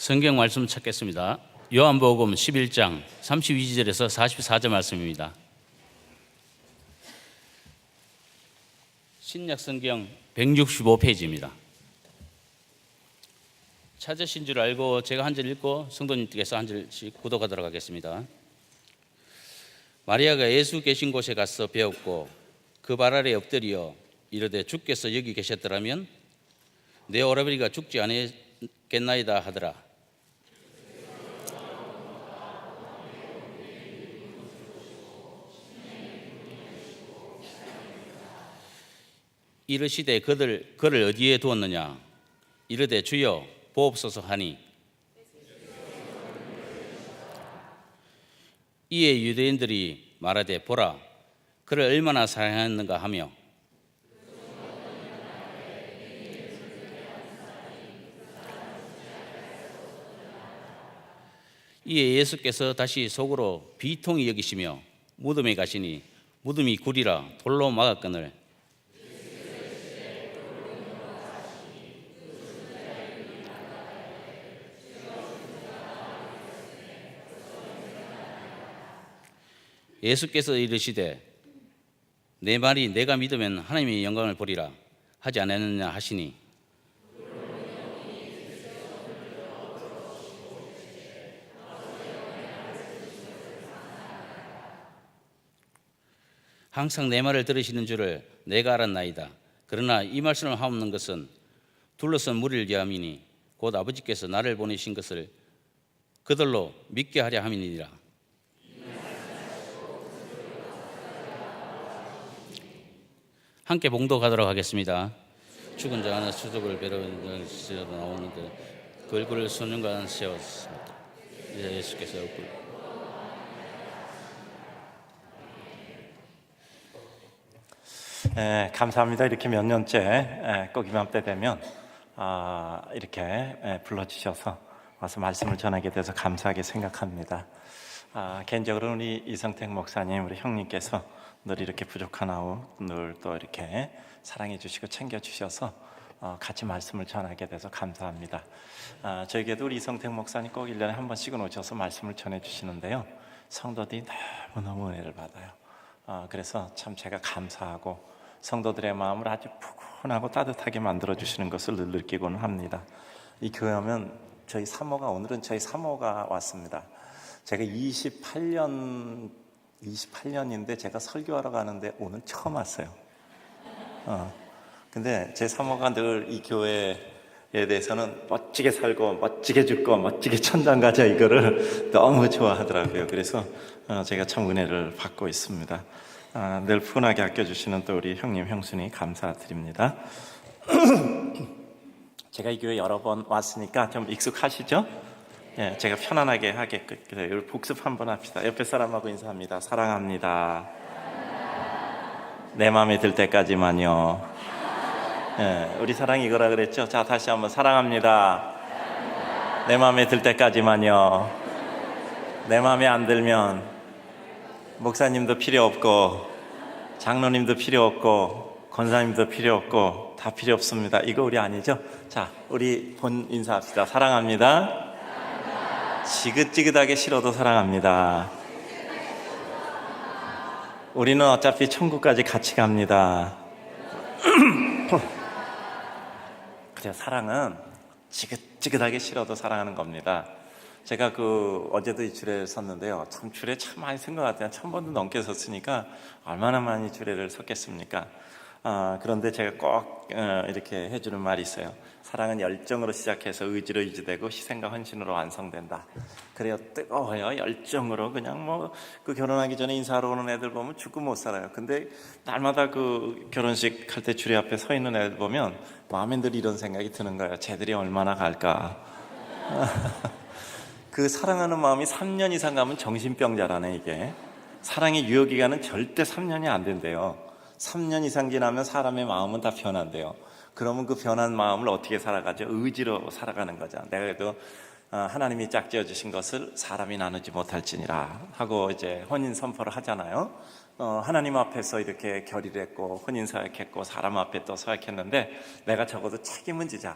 성경 말씀 찾겠습니다. 요한복음 11장 32절에서 44절 말씀입니다. 신약 성경 165페이지입니다. 찾으신 줄 알고 제가 한 절 읽고 성도님께서 한 절씩 구독하도록 하겠습니다. 마리아가 예수 계신 곳에 가서 배웠고 그 발 아래 엎드려 이르되 주께서 여기 계셨더라면 내 오라버니가 죽지 않겠나이다 하더라. 이르시되 그를 어디에 두었느냐? 이르되 주여 보옵소서 하니 이에 유대인들이 말하되 보라 그를 얼마나 사랑했는가 하며 이에 예수께서 다시 속으로 비통히 여기시며 무덤에 가시니 무덤이 굴이라 돌로 막았거늘 예수께서 이르시되 내 말이 내가 믿으면 하나님의 영광을 보리라 하지 않았느냐 하시니 항상 내 말을 들으시는 줄을 내가 알았나이다. 그러나 이 말씀을 하옵는 것은 둘러선 무리를 위함이니 곧 아버지께서 나를 보내신 것을 그들로 믿게 하려 함이니라. 함께 봉독하도록 하겠습니다. 죽은 자 하나 수족을 베르는 시절도 나오는데 그 얼굴을 소년과 세웠습니다. 이제 예수께서 감사합니다. 이렇게 몇 년째 꼭 이맘때 되면 이렇게 불러주셔서 와서 말씀을 전하게 돼서 감사하게 생각합니다. 개인적으로는 우리 이성택 목사님, 우리 형님께서 늘 이렇게 부족한 아우 늘 또 이렇게 사랑해 주시고 챙겨 주셔서 같이 말씀을 전하게 돼서 감사합니다. 저에게도 우리 이성택 목사님 꼭 1년에 한 번씩은 오셔서 말씀을 전해 주시는데요, 성도들이 너무너무 은혜를 받아요. 그래서 참 제가 감사하고 성도들의 마음을 아주 푸근하고 따뜻하게 만들어 주시는 것을 늘 느끼고는 합니다. 이 교회 오면 오늘은 저희 사모가 왔습니다. 제가 28년인데 제가 설교하러 가는데 오늘 처음 왔어요. 근데 제 사모가 늘 이 교회에 대해서는 멋지게 살고 멋지게 죽고 멋지게 천당 가자 이거를 너무 좋아하더라고요. 그래서 제가 참 은혜를 받고 있습니다. 늘 푸근하게 아껴주시는 또 우리 형님 형수님 감사드립니다. 제가 이 교회 여러 번 왔으니까 좀 익숙하시죠? 예, 제가 편안하게 하게끔 복습 한번 합시다. 옆에 사람하고 인사합니다. 사랑합니다. 내 마음에 들 때까지만요. 예, 우리 사랑이 이거라 그랬죠? 자, 다시 한번 사랑합니다. 내 마음에 들 때까지만요. 내 마음에 안 들면 목사님도 필요 없고 장로님도 필요 없고 권사님도 필요 없고 다 필요 없습니다. 이거 우리 아니죠? 자, 우리 본 인사합시다. 사랑합니다. 지긋지긋하게 싫어도 사랑합니다. 우리는 어차피 천국까지 같이 갑니다. 그래서 사랑은 지긋지긋하게 싫어도 사랑하는 겁니다. 제가 어제도 이 주례를 섰는데요, 참 주례 참 많이 쓴 것 같아요. 1000번도 넘게 섰으니까 얼마나 많이 주례를 섰겠습니까? 그런데 제가 꼭 이렇게 해주는 말이 있어요. 사랑은 열정으로 시작해서 의지로 유지되고 희생과 헌신으로 완성된다. 그래요. 뜨거워요. 열정으로 그냥 결혼하기 전에 인사하러 오는 애들 보면 죽고 못 살아요. 근데 날마다 결혼식 할 때 주례 앞에 서 있는 애들 보면 마음에 늘 이런 생각이 드는 거예요. 쟤들이 얼마나 갈까. 그 사랑하는 마음이 3년 이상 가면 정신병자라네. 이게 사랑의 유효기간은 절대 3년이 안 된대요. 3년 이상 지나면 사람의 마음은 다 변한대요. 그러면 그 변한 마음을 어떻게 살아가죠? 의지로 살아가는 거죠. 내가 그래도 하나님이 짝지어 주신 것을 사람이 나누지 못할지니라 하고 이제 혼인 선포를 하잖아요. 하나님 앞에서 이렇게 결의를 했고 혼인 서약했고 사람 앞에 또 서약했는데 내가 적어도 책임은 지자.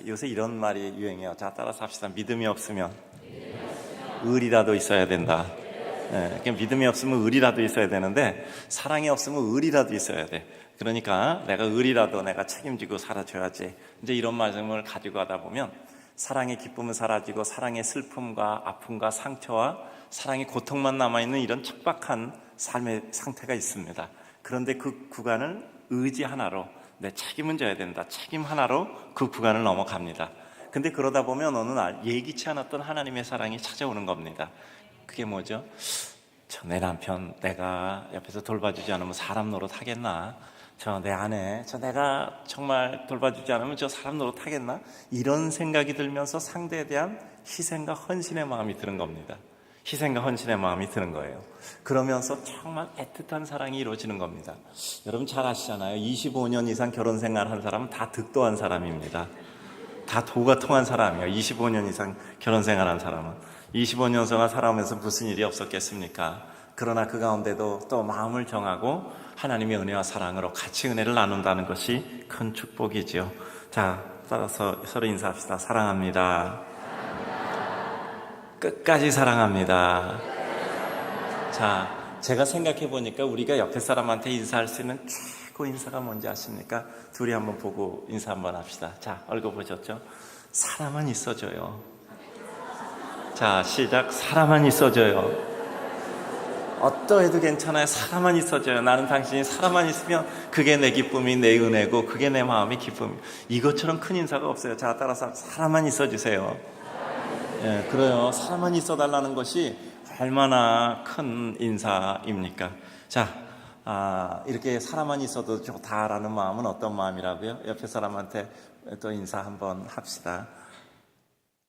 요새 이런 말이 유행해요. 자, 따라서 합시다. 믿음이 없으면 의리라도 있어야 된다. 그러니까 믿음이 없으면 의리라도 있어야 되는데 사랑이 없으면 의리라도 있어야 돼. 그러니까 내가 의리라도 내가 책임지고 살아줘야지. 이제 이런 말씀을 가지고 가다 보면 사랑의 기쁨은 사라지고 사랑의 슬픔과 아픔과 상처와 사랑의 고통만 남아있는 이런 척박한 삶의 상태가 있습니다. 그런데 그 구간을 의지 하나로 내 책임은 져야 된다. 책임 하나로 그 구간을 넘어갑니다. 근데 그러다 보면 어느 날 예기치 않았던 하나님의 사랑이 찾아오는 겁니다. 그게 뭐죠? 내 남편 내가 옆에서 돌봐주지 않으면 사람 노릇 하겠나? 내 아내 내가 정말 돌봐주지 않으면 저 사람 노릇 하겠나? 이런 생각이 들면서 상대에 대한 희생과 헌신의 마음이 드는 겁니다. 희생과 헌신의 마음이 드는 거예요. 그러면서 정말 애틋한 사랑이 이루어지는 겁니다. 여러분 잘 아시잖아요. 25년 이상 결혼 생활한 사람은 다 득도한 사람입니다. 다 도가 통한 사람이에요. 25년 이상 결혼 생활한 사람은 25년 동안 살아오면서 무슨 일이 없었겠습니까? 그러나 그 가운데도 또 마음을 정하고 하나님의 은혜와 사랑으로 같이 은혜를 나눈다는 것이 큰 축복이지요. 자, 따라서 서로 인사합시다. 사랑합니다. 끝까지 사랑합니다. 자, 제가 생각해 보니까 우리가 옆에 사람한테 인사할 수 있는 최고 인사가 뭔지 아십니까? 둘이 한번 보고 인사 한번 합시다. 자, 얼굴 보셨죠? 사람은 있어줘요. 자, 시작. 사람만 있어줘요. 어떠해도 괜찮아요. 사람만 있어줘요. 나는 당신이 사람만 있으면 그게 내 기쁨이 내 은혜고 그게 내 마음의 기쁨이. 이것처럼 큰 인사가 없어요. 자, 따라서 사람만 있어주세요. 예, 그래요. 사람만 있어달라는 것이 얼마나 큰 인사입니까? 자, 이렇게 사람만 있어도 좋다라는 마음은 어떤 마음이라고요? 옆에 사람한테 또 인사 한번 합시다.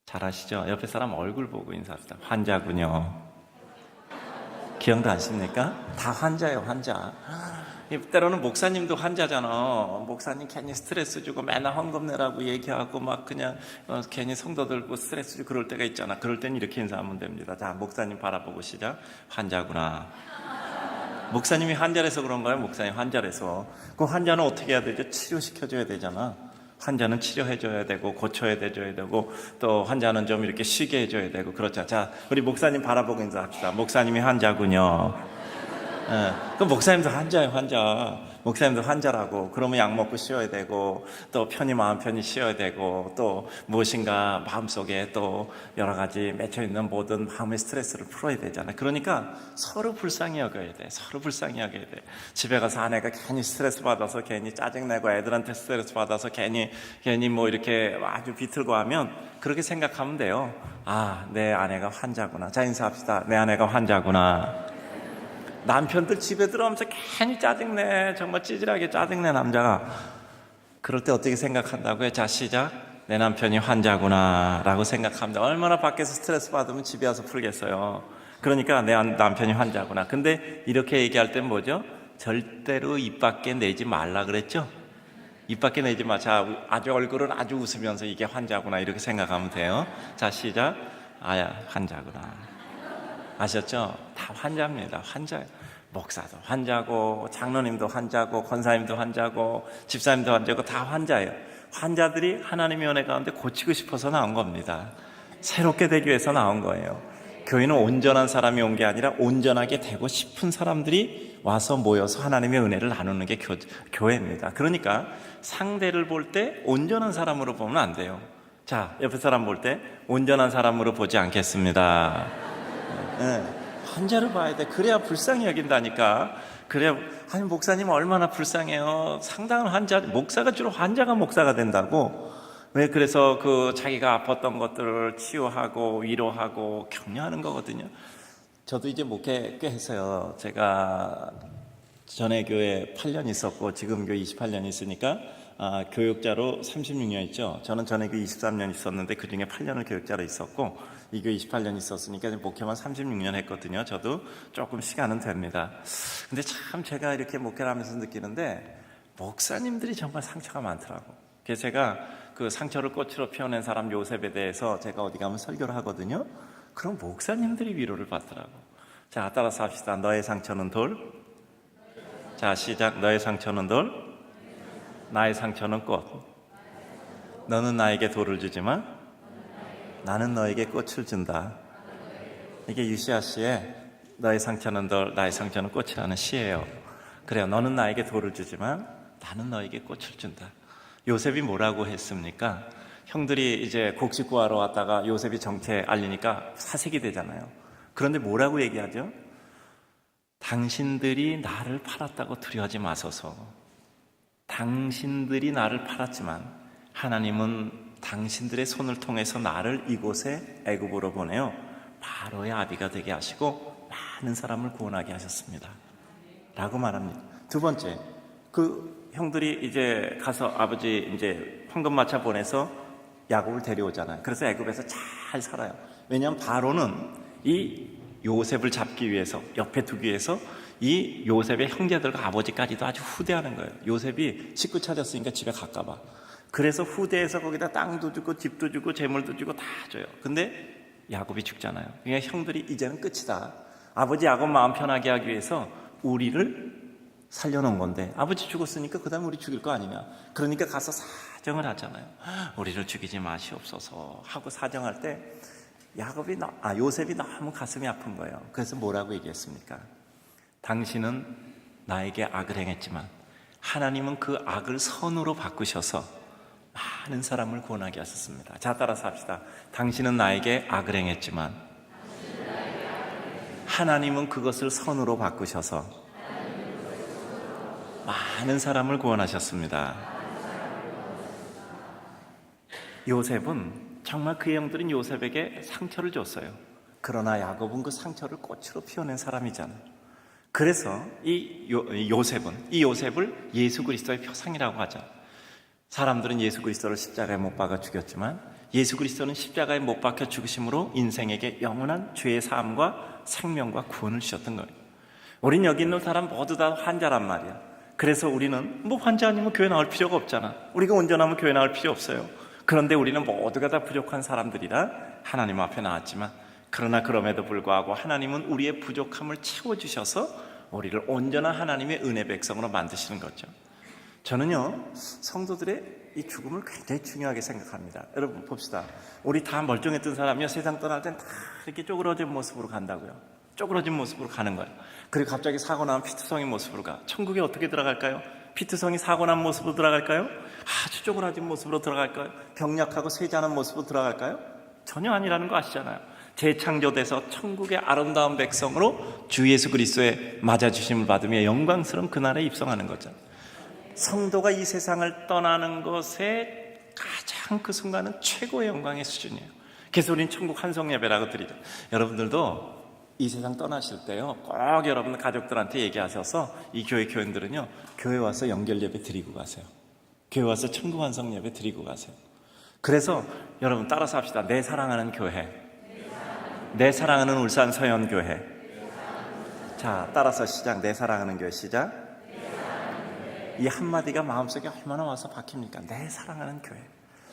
잘하시죠? 옆에 사람 얼굴 보고 인사합시다. 환자군요. 기억도 안 십니까? 다 환자예요, 환자. 때로는 목사님도 환자잖아. 목사님 괜히 스트레스 주고 맨날 헌금 내라고 얘기하고 막 그냥 괜히 성도 들고 스트레스 주고 그럴 때가 있잖아. 그럴 땐 이렇게 인사하면 됩니다. 자, 목사님 바라보고 시작. 환자구나. 목사님이 환자라서 그런가요? 목사님 환자라서. 그 환자는 어떻게 해야 되죠? 치료시켜줘야 되잖아. 환자는 치료해줘야 되고 고쳐야 되고 또 환자는 좀 이렇게 쉬게 해줘야 되고 그렇죠. 자, 우리 목사님 바라보고 인사합시다. 목사님이 환자군요. 그 목사님도 환자예요, 환자. 목사님도 환자라고. 그러면 약 먹고 쉬어야 되고 또 편히 마음 편히 쉬어야 되고 또 무엇인가 마음속에 또 여러 가지 맺혀있는 모든 마음의 스트레스를 풀어야 되잖아요. 그러니까 서로 불쌍히 여겨야 돼. 서로 불쌍히 여겨야 돼. 집에 가서 아내가 괜히 스트레스 받아서 괜히 짜증내고 애들한테 스트레스 받아서 괜히 뭐 이렇게 아주 비틀고 하면 그렇게 생각하면 돼요. 아, 내 아내가 환자구나. 자, 인사합시다. 내 아내가 환자구나. 남편들 집에 들어오면서 괜히 짜증내. 정말 찌질하게 짜증내 남자가. 그럴 때 어떻게 생각한다고요? 자, 시작. 내 남편이 환자구나 라고 생각합니다. 얼마나 밖에서 스트레스 받으면 집에 와서 풀겠어요. 그러니까 내 남편이 환자구나. 근데 이렇게 얘기할 땐 뭐죠? 절대로 입 밖에 내지 말라 그랬죠? 입 밖에 내지 마. 자, 아주 얼굴은 아주 웃으면서 이게 환자구나 이렇게 생각하면 돼요. 자, 시작. 아야, 환자구나. 아셨죠? 다 환자입니다. 환자예요. 목사도 환자고 장로님도 환자고 권사님도 환자고 집사님도 환자고 다 환자예요. 환자들이 하나님의 은혜 가운데 고치고 싶어서 나온 겁니다. 새롭게 되기 위해서 나온 거예요. 교회는 온전한 사람이 온 게 아니라 온전하게 되고 싶은 사람들이 와서 모여서 하나님의 은혜를 나누는 게 교회입니다. 그러니까 상대를 볼 때 온전한 사람으로 보면 안 돼요. 자, 옆에 사람 볼 때 온전한 사람으로 보지 않겠습니다. 네, 환자를 봐야 돼. 그래야 불쌍히 여긴다니까. 그래야. 아니, 목사님 얼마나 불쌍해요. 상당한 환자, 목사가 주로 환자가 목사가 된다고. 왜? 그래서 자기가 아팠던 것들을 치유하고 위로하고 격려하는 거거든요. 저도 이제 목회 꽤 했어요. 제가 전에 교회 8년 있었고 지금 교회 28년 있으니까 교육자로 36년 있죠. 저는 전에 교회 23년 있었는데 그중에 8년을 교육자로 있었고 이 교회 28년 있었으니까 목회만 36년 했거든요. 저도 조금 시간은 됩니다. 근데 참 제가 이렇게 목회를 하면서 느끼는데 목사님들이 정말 상처가 많더라고. 그래서 제가 그 상처를 꽃으로 피워낸 사람 요셉에 대해서 제가 어디 가면 설교를 하거든요. 그럼 목사님들이 위로를 받더라고. 자, 따라서 합시다. 너의 상처는 돌. 자, 시작. 너의 상처는 돌. 나의 상처는 꽃. 너는 나에게 돌을 주지만 나는 너에게 꽃을 준다. 이게 유시아 씨의 너의 상처는 돌, 나의 상처는 꽃이라는 시예요. 그래요. 너는 나에게 돌을 주지만 나는 너에게 꽃을 준다. 요셉이 뭐라고 했습니까? 형들이 이제 곡식 구하러 왔다가 요셉이 정체 알리니까 사색이 되잖아요. 그런데 뭐라고 얘기하죠? 당신들이 나를 팔았다고 두려워하지 마소서. 당신들이 나를 팔았지만 하나님은 당신들의 손을 통해서 나를 이곳에 애굽으로 보내어 바로의 아비가 되게 하시고 많은 사람을 구원하게 하셨습니다. 라고 말합니다. 두 번째, 그 형들이 이제 가서 아버지 이제 황금마차 보내서 야곱을 데려오잖아요. 그래서 애굽에서 잘 살아요. 왜냐하면 바로는 이 요셉을 잡기 위해서, 옆에 두기 위해서 이 요셉의 형제들과 아버지까지도 아주 후대하는 거예요. 요셉이 식구 찾았으니까 집에 갈까 봐. 그래서 후대해서 거기다 땅도 주고 집도 주고 재물도 주고 다 줘요. 근데 야곱이 죽잖아요. 그러니까 형들이 이제는 끝이다. 아버지 야곱 마음 편하게 하기 위해서 우리를 살려놓은 건데 아버지 죽었으니까 그 다음에 우리 죽일 거 아니냐. 그러니까 가서 사정을 하잖아요. 우리를 죽이지 마시옵소서 하고 사정할 때 요셉이 너무 가슴이 아픈 거예요. 그래서 뭐라고 얘기했습니까? 당신은 나에게 악을 행했지만 하나님은 그 악을 선으로 바꾸셔서 많은 사람을 구원하게 하셨습니다. 자, 따라서 합시다. 당신은 나에게 악을 행했지만 하나님은 그것을 선으로 바꾸셔서 많은 사람을 구원하셨습니다. 요셉은 정말 그 형들은 요셉에게 상처를 줬어요. 그러나 야곱은 그 상처를 꽃으로 피워낸 사람이잖아요. 그래서 이 요셉을 예수 그리스도의 표상이라고 하죠. 사람들은 예수 그리스도를 십자가에 못 박아 죽였지만 예수 그리스도는 십자가에 못 박혀 죽으심으로 인생에게 영원한 죄의 사함과 생명과 구원을 주셨던 거예요. 우린 여기 있는 사람 모두 다 환자란 말이야. 그래서 우리는 뭐 환자 아니면 교회 나올 필요가 없잖아. 우리가 온전하면 교회 나올 필요 없어요. 그런데 우리는 모두가 다 부족한 사람들이라 하나님 앞에 나왔지만 그러나 그럼에도 불구하고 하나님은 우리의 부족함을 채워주셔서 우리를 온전한 하나님의 은혜 백성으로 만드시는 거죠. 저는요, 성도들의 이 죽음을 굉장히 중요하게 생각합니다. 여러분 봅시다. 우리 다 멀쩡했던 사람이요, 세상 떠날 땐 다 이렇게 쪼그러진 모습으로 간다고요. 쪼그러진 모습으로 가는 거예요. 그리고 갑자기 사고 나면 피투성이 모습으로 가. 천국에 어떻게 들어갈까요? 피투성이 사고 난 모습으로 들어갈까요? 아주 쪼그라진 모습으로 들어갈까요? 병약하고 쇠잔한 모습으로 들어갈까요? 전혀 아니라는 거 아시잖아요. 재창조돼서 천국의 아름다운 백성으로 주 예수 그리스도의 맞아주심을 받으며 영광스러운 그날에 입성하는 거죠. 성도가 이 세상을 떠나는 것에 가장 그 순간은 최고의 영광의 수준이에요. 그래서 우리는 천국 환송 예배라고 드리죠. 여러분들도 이 세상 떠나실 때요, 꼭 여러분 가족들한테 얘기하셔서 이 교회 교인들은요, 교회 와서 연결 예배 드리고 가세요. 교회 와서 천국 환송 예배 드리고 가세요. 그래서 여러분 따라서 합시다. 내 사랑하는 교회, 내 사랑하는 울산 서연교회. 자, 따라서 시작. 내 사랑하는 교회 시작. 이 한마디가 마음속에 얼마나 와서 박힙니까? 내 사랑하는 교회.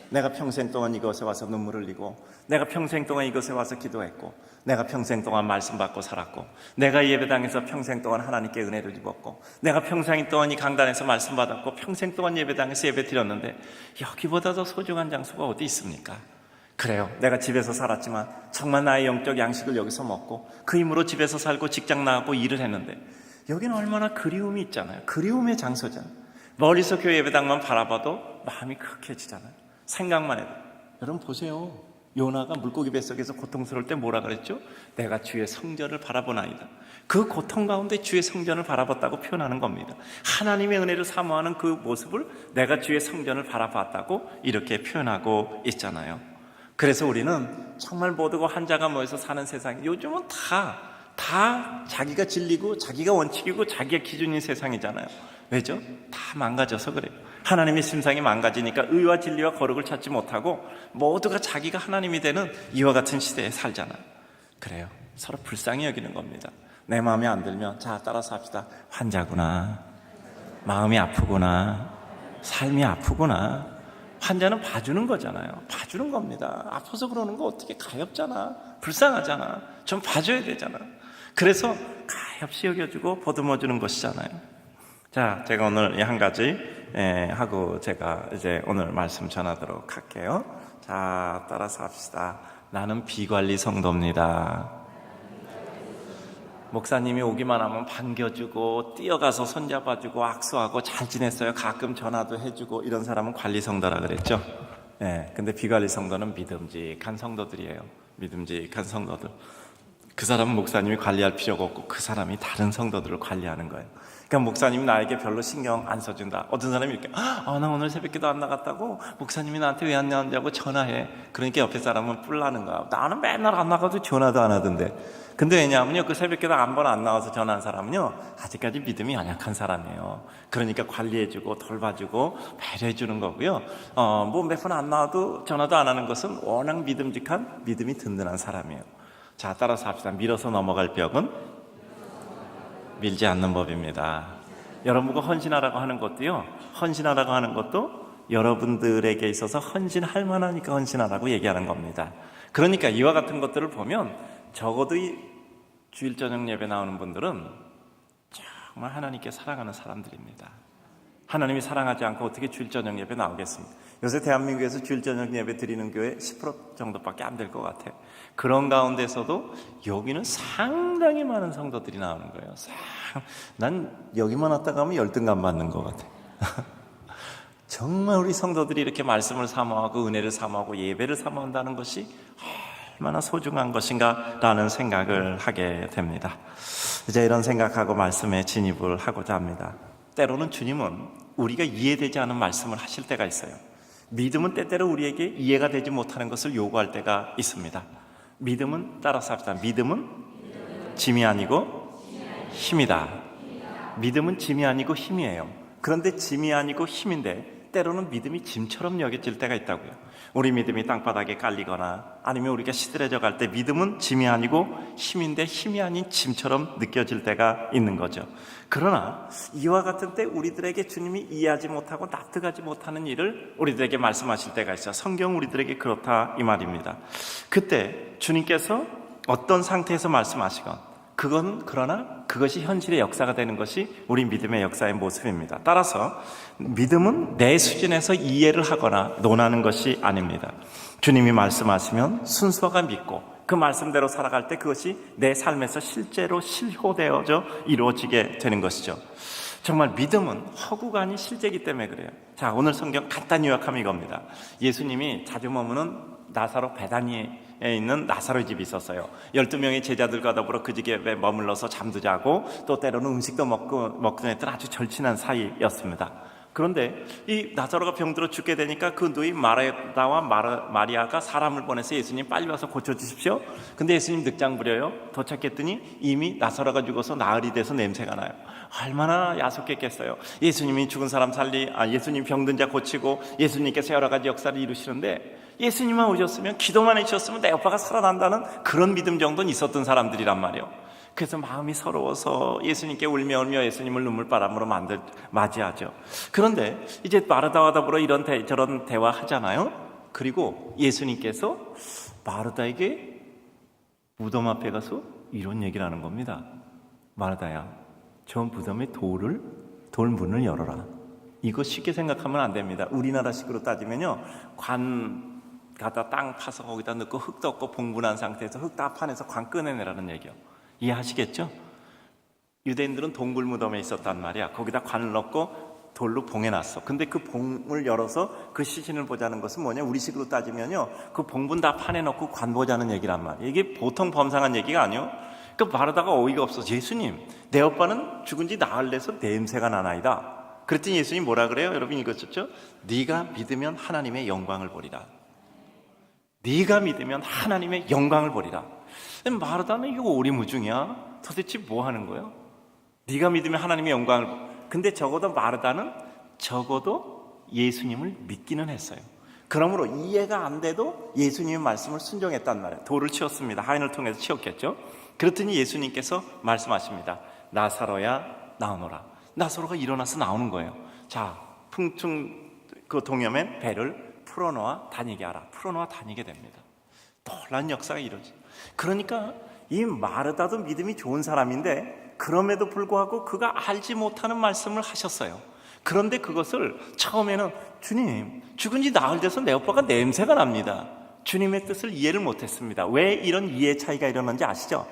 내가 평생 동안 이곳에 와서 눈물을 흘리고, 내가 평생 동안 이곳에 와서 기도했고, 내가 평생 동안 말씀 받고 살았고, 내가 예배당에서 평생 동안 하나님께 은혜를 입었고, 내가 평생 동안 이 강단에서 말씀 받았고, 평생 동안 예배당에서 예배 드렸는데 여기보다 더 소중한 장소가 어디 있습니까? 그래요. 내가 집에서 살았지만 정말 나의 영적 양식을 여기서 먹고 그 힘으로 집에서 살고 직장 나가고 일을 했는데 여기는 얼마나 그리움이 있잖아요. 그리움의 장소잖아요. 멀리서 교회 예배당만 바라봐도 마음이 크해지잖아요. 생각만 해도. 여러분 보세요. 요나가 물고기 뱃속에서 고통스러울 때 뭐라 그랬죠? 내가 주의 성전을 바라보나이다. 그 고통 가운데 주의 성전을 바라봤다고 표현하는 겁니다. 하나님의 은혜를 사모하는 그 모습을 내가 주의 성전을 바라봤다고 이렇게 표현하고 있잖아요. 그래서 우리는 정말 모두가 환자가 모여서 사는 세상, 요즘은 다 자기가 진리고 자기가 원칙이고 자기가 기준인 세상이잖아요. 왜죠? 다 망가져서 그래요. 하나님의 심상이 망가지니까 의와 진리와 거룩을 찾지 못하고 모두가 자기가 하나님이 되는 이와 같은 시대에 살잖아요. 그래요. 서로 불쌍히 여기는 겁니다. 내 마음에 안 들면 자, 따라서 합시다. 환자구나, 마음이 아프구나, 삶이 아프구나. 환자는 봐주는 거잖아요. 봐주는 겁니다. 아파서 그러는 거 어떻게 가엾잖아, 불쌍하잖아, 좀 봐줘야 되잖아. 그래서 가엾이 여겨주고 보듬어주는 것이잖아요. 자, 제가 오늘 한 가지 하고 제가 이제 오늘 말씀 전하도록 할게요. 자, 따라서 합시다. 나는 비관리 성도입니다. 목사님이 오기만 하면 반겨주고 뛰어가서 손잡아주고 악수하고 잘 지냈어요. 가끔 전화도 해주고 이런 사람은 관리 성도라 그랬죠. 근데 비관리 성도는 믿음직한 성도들이에요. 믿음직한 성도들. 그 사람은 목사님이 관리할 필요가 없고 그 사람이 다른 성도들을 관리하는 거예요. 그러니까 목사님이 나에게 별로 신경 안 써준다. 어떤 사람이 이렇게 나 오늘 새벽기도 안 나갔다고 목사님이 나한테 왜 안 나왔냐고 전화해. 그러니까 옆에 사람은 뿔나는 거야. 나는 맨날 안 나가도 전화도 안 하던데. 근데 왜냐하면요, 그 새벽기도 한 번 안 나와서 전화한 사람은요 아직까지 믿음이 연약한 사람이에요. 그러니까 관리해주고 돌봐주고 배려해주는 거고요. 뭐 몇 번 안 나와도 전화도 안 하는 것은 워낙 믿음직한 믿음이 든든한 사람이에요. 자, 따라서 합시다. 밀어서 넘어갈 벽은 밀지 않는 법입니다. 여러분과 헌신하라고 하는 것도요, 헌신하라고 하는 것도 여러분들에게 있어서 헌신할 만하니까 헌신하라고 얘기하는 겁니다. 그러니까 이와 같은 것들을 보면 적어도 이 주일 저녁 예배 나오는 분들은 정말 하나님께 사랑하는 사람들입니다. 하나님이 사랑하지 않고 어떻게 주일 저녁 예배 나오겠습니까? 요새 대한민국에서 주일 저녁 예배 드리는 교회 10% 정도밖에 안 될 것 같아요. 그런 가운데서도 여기는 상당히 많은 성도들이 나오는 거예요. 난 여기만 왔다 가면 열등감 받는 것 같아요. 정말 우리 성도들이 이렇게 말씀을 사모하고 은혜를 사모하고 예배를 사모한다는 것이 얼마나 소중한 것인가 라는 생각을 하게 됩니다. 이제 이런 생각하고 말씀에 진입을 하고자 합니다. 때로는 주님은 우리가 이해되지 않은 말씀을 하실 때가 있어요. 믿음은 때때로 우리에게 이해가 되지 못하는 것을 요구할 때가 있습니다. 믿음은, 따라서 합시다. 믿음은 짐이 아니고 힘이다. 믿음은 짐이 아니고 힘이에요. 그런데 짐이 아니고 힘인데 때로는 믿음이 짐처럼 여겨질 때가 있다고요. 우리 믿음이 땅바닥에 깔리거나 아니면 우리가 시들해져 갈 때 믿음은 짐이 아니고 힘인데 힘이 아닌 짐처럼 느껴질 때가 있는 거죠. 그러나 이와 같은 때 우리들에게 주님이 이해하지 못하고 납득하지 못하는 일을 우리들에게 말씀하실 때가 있어요. 성경 우리들에게 그렇다 이 말입니다. 그때 주님께서 어떤 상태에서 말씀하시건 그러나 그것이 현실의 역사가 되는 것이 우리 믿음의 역사의 모습입니다. 따라서 믿음은 내 수준에서 이해를 하거나 논하는 것이 아닙니다. 주님이 말씀하시면 순수하게 믿고 그 말씀대로 살아갈 때 그것이 내 삶에서 실제로 실효되어져 이루어지게 되는 것이죠. 정말 믿음은 허구가 아닌 실제이기 때문에 그래요. 자, 오늘 성경 간단히 요약하면 이겁니다. 예수님이 자주 머무는 나사로 베다니에 있는 나사로의 집이 있었어요. 12명의 제자들과 더불어 그 집에 머물러서 잠도 자고 또 때로는 음식도 먹던 했던 아주 절친한 사이였습니다. 그런데 이 나사로가 병들어 죽게 되니까 그 누이 마르다와 마리아가 사람을 보내서 예수님 빨리 와서 고쳐주십시오. 근데 예수님 늑장 부려요. 도착했더니 이미 나사로가 죽어서 나흘이 돼서 냄새가 나요. 얼마나 야속했겠어요. 예수님이 죽은 사람 예수님 병든 자 고치고 예수님께서 여러 가지 역사를 이루시는데 예수님만 오셨으면 기도만 해주셨으면 내 오빠가 살아난다는 그런 믿음 정도는 있었던 사람들이란 말이에요. 그래서 마음이 서러워서 예수님께 울며 예수님을 눈물바람으로 맞이하죠. 그런데 이제 마르다와 더불어 저런 대화하잖아요. 그리고 예수님께서 마르다에게 무덤 앞에 가서 이런 얘기를 하는 겁니다. 마르다야, 저 무덤의 돌 문을 열어라. 이거 쉽게 생각하면 안 됩니다. 우리나라식으로 따지면요, 관 갖다 땅 파서 거기다 넣고 흙도 없고 봉분한 상태에서 흙 다 파내서 관 꺼내내라는 얘기요. 이해하시겠죠? 유대인들은 동굴 무덤에 있었단 말이야. 거기다 관을 넣고 돌로 봉해놨어. 근데 그 봉을 열어서 그 시신을 보자는 것은 뭐냐? 우리식으로 따지면요, 그 봉분 다 파내놓고 관 보자는 얘기란 말이야. 이게 보통 범상한 얘기가 아니요. 그 마르다가 어이가 없어서 예수님, 내 오빠는 죽은 지 나흘 돼서 냄새가 나나이다. 그랬더니 예수님 뭐라 그래요? 여러분 읽었죠? 네가 믿으면 하나님의 영광을 보리라. 네가 믿으면 하나님의 영광을 보리라. 마르다는 이거 오리무중이야. 도대체 뭐 하는 거예요? 네가 믿으면 하나님의 영광을. 근데 적어도 마르다는 예수님을 믿기는 했어요. 그러므로 이해가 안 돼도 예수님의 말씀을 순종했단 말이에요. 돌을 치웠습니다. 하인을 통해서 치웠겠죠. 그랬더니 예수님께서 말씀하십니다. 나사로야 나오너라. 나사로가 일어나서 나오는 거예요. 자, 풍충 그 동여맨 배를 풀어놓아 다니게 하라. 풀어놓아 다니게 됩니다. 놀라운 역사가 이루어지. 그러니까 이 마르다도 믿음이 좋은 사람인데 그럼에도 불구하고 그가 알지 못하는 말씀을 하셨어요. 그런데 그것을 처음에는 주님, 죽은 지 나흘 돼서 내 오빠가 냄새가 납니다. 주님의 뜻을 이해를 못했습니다. 왜 이런 이해 차이가 일어난지 아시죠?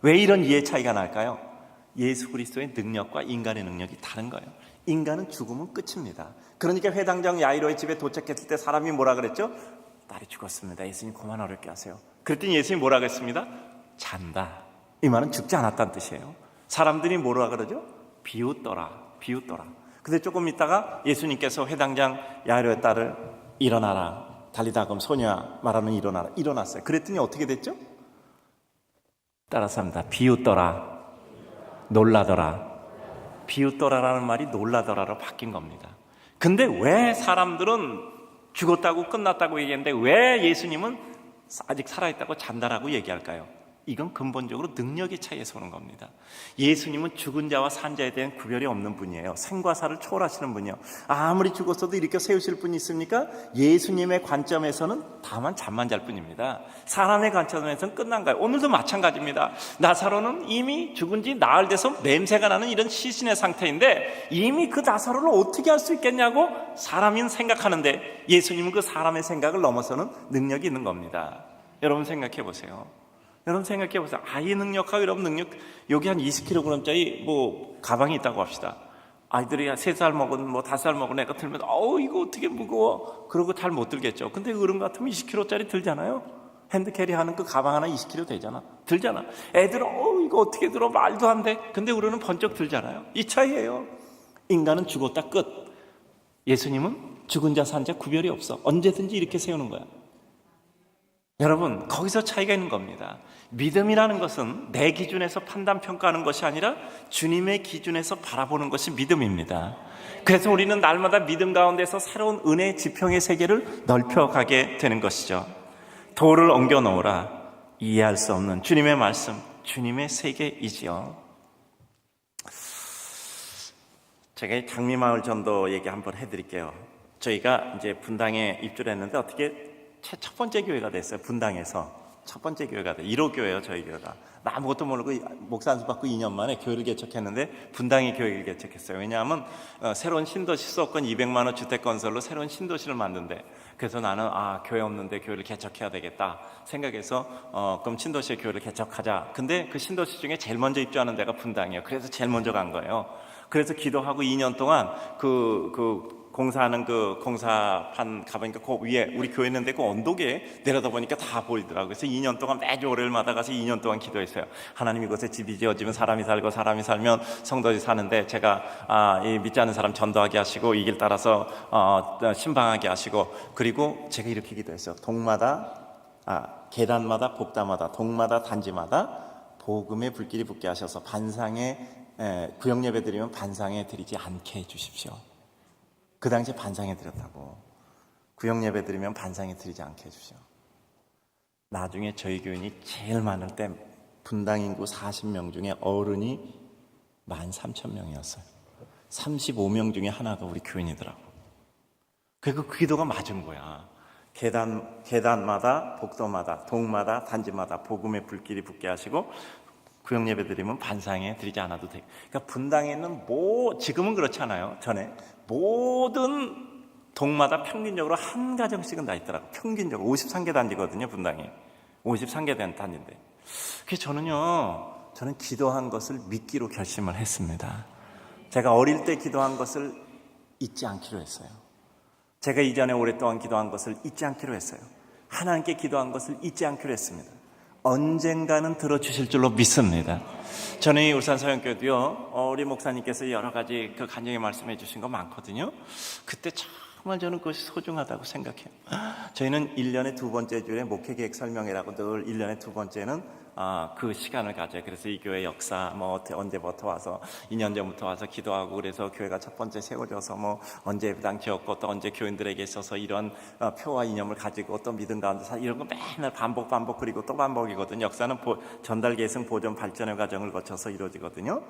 왜 이런 이해 차이가 날까요? 예수 그리스도의 능력과 인간의 능력이 다른 거예요. 인간은 죽으면 끝입니다. 그러니까 회당장 야이로의 집에 도착했을 때 사람이 뭐라 그랬죠? 딸이 죽었습니다. 예수님 그만 어렵게 하세요. 그랬더니 예수님이 뭐라 그랬습니다? 잔다. 이 말은 죽지 않았다는 뜻이에요. 사람들이 뭐라 그러죠? 비웃더라, 비웃더라. 근데 조금 있다가 예수님께서 회당장 야이로의 딸을 일어나라, 달리다금 소녀야 말하는 일어나라, 일어났어요. 그랬더니 어떻게 됐죠? 따라서 합니다. 비웃더라, 놀라더라. 비웃더라라는 말이 놀라더라로 바뀐 겁니다. 근데 왜 사람들은 죽었다고 끝났다고 얘기했는데 왜 예수님은 아직 살아있다고 잔다라고 얘기할까요? 이건 근본적으로 능력의 차이에서 오는 겁니다. 예수님은 죽은 자와 산 자에 대한 구별이 없는 분이에요. 생과 사를 초월하시는 분이요. 아무리 죽었어도 일으켜 세우실 분이 있습니까? 예수님의 관점에서는 다만 잠만 잘 뿐입니다. 사람의 관점에서는 끝난 거예요. 오늘도 마찬가지입니다. 나사로는 이미 죽은 지 나흘 돼서 냄새가 나는 이런 시신의 상태인데 이미 그 나사로를 어떻게 할 수 있겠냐고 사람인 생각하는데 예수님은 그 사람의 생각을 넘어서는 능력이 있는 겁니다. 여러분 생각해 보세요. 여러분 생각해 보세요. 아이 능력하고 여러분 능력, 여기 한 20kg짜리 뭐 가방이 있다고 합시다. 아이들이 3살 먹은 뭐 5살 먹은 애가 들면 이거 어떻게 무거워, 그러고 잘 못 들겠죠. 근데 어른 같으면 20kg짜리 들잖아요. 핸드캐리 하는 그 가방 하나 20kg 되잖아, 들잖아. 애들은 이거 어떻게 들어, 말도 안 돼. 근데 우리는 번쩍 들잖아요. 이 차이예요. 인간은 죽었다 끝. 예수님은 죽은 자 산 자 구별이 없어. 언제든지 이렇게 세우는 거야. 여러분, 거기서 차이가 있는 겁니다. 믿음이라는 것은 내 기준에서 판단 평가하는 것이 아니라 주님의 기준에서 바라보는 것이 믿음입니다. 그래서 우리는 날마다 믿음 가운데서 새로운 은혜 지평의 세계를 넓혀가게 되는 것이죠. 돌을 옮겨 놓으라. 이해할 수 없는 주님의 말씀, 주님의 세계이지요. 제가 장미마을 전도 얘기 한번 해드릴게요. 저희가 이제 분당에 입주를 했는데 어떻게 첫 번째 교회가 됐어요. 분당에서 첫 번째 교회가 돼요. 1호 교회예요. 저희 교회가. 나 아무것도 모르고 목사 안수 받고 2년 만에 교회를 개척했는데 분당에 교회를 개척했어요. 왜냐하면 새로운 신도시 수도권 200만 원 주택 건설로 새로운 신도시를 만든대. 그래서 나는 교회 없는데 교회를 개척해야 되겠다 생각해서 그럼 신도시에 교회를 개척하자. 근데 그 신도시 중에 제일 먼저 입주하는 데가 분당이에요. 그래서 제일 먼저 간 거예요. 그래서 기도하고 2년 동안 공사하는 그 공사판 가보니까 그 위에 우리 교회 있는데 그 언덕에 내려다 보니까 다 보이더라고요. 그래서 2년 동안 매주 월요일마다 가서 2년 동안 기도했어요. 하나님 이곳에 집이 지어지면 사람이 살고 사람이 살면 성도들이 사는데 제가 이 믿지 않는 사람 전도하게 하시고 이 길 따라서 신방하게 하시고, 그리고 제가 이렇게 기도했어요. 계단마다 복다마다 동마다 단지마다 복음의 불길이 붙게 하셔서 반상에 구역 예배 드리면 반상에 드리지 않게 해주십시오. 그 당시에 반상에 드렸다고. 구역 예배 드리면 반상에 드리지 않게 해주시오. 나중에 저희 교인이 제일 많을 때 분당 인구 40명 중에 어른이 13,000명이었어요. 35명 중에 하나가 우리 교인이더라고. 그리고 그 기도가 맞은 거야. 계단마다 복도마다 동마다 단지마다 복음의 불길이 붙게 하시고 구역 예배 드리면 반상에 드리지 않아도 돼. 그러니까 분당에 있는 지금은 그렇지 않아요. 전에 모든 동마다 평균적으로 한 가정씩은 다 있더라고요. 평균적으로 53개 단지거든요. 분당이 53개 된 단지인데, 그래서 저는 기도한 것을 믿기로 결심을 했습니다. 제가 어릴 때 기도한 것을 잊지 않기로 했어요. 제가 이전에 오랫동안 기도한 것을 잊지 않기로 했어요. 하나님께 기도한 것을 잊지 않기로 했습니다. 언젠가는 들어주실 줄로 믿습니다. 저는 이 울산서영교회도요, 우리 목사님께서 여러 가지 그 간증의 말씀해 주신 거 많거든요. 그때 정말 저는 그것이 소중하다고 생각해요. 저희는 1년에 2번째 주에 목회계획 설명회라고 늘 1년에 2번째는 그 시간을 가져요. 그래서 이 교회 역사 언제부터 와서 2년 전부터 와서 기도하고, 그래서 교회가 첫 번째 세워져서 언제 예배당 지었고 또 언제 교인들에게 있어서 이런 표와 이념을 가지고 또 믿음 가운데 이런 거 맨날 반복 그리고 또 반복이거든요. 역사는 전달 계승 보존 발전의 과정을 거쳐서 이루어지거든요.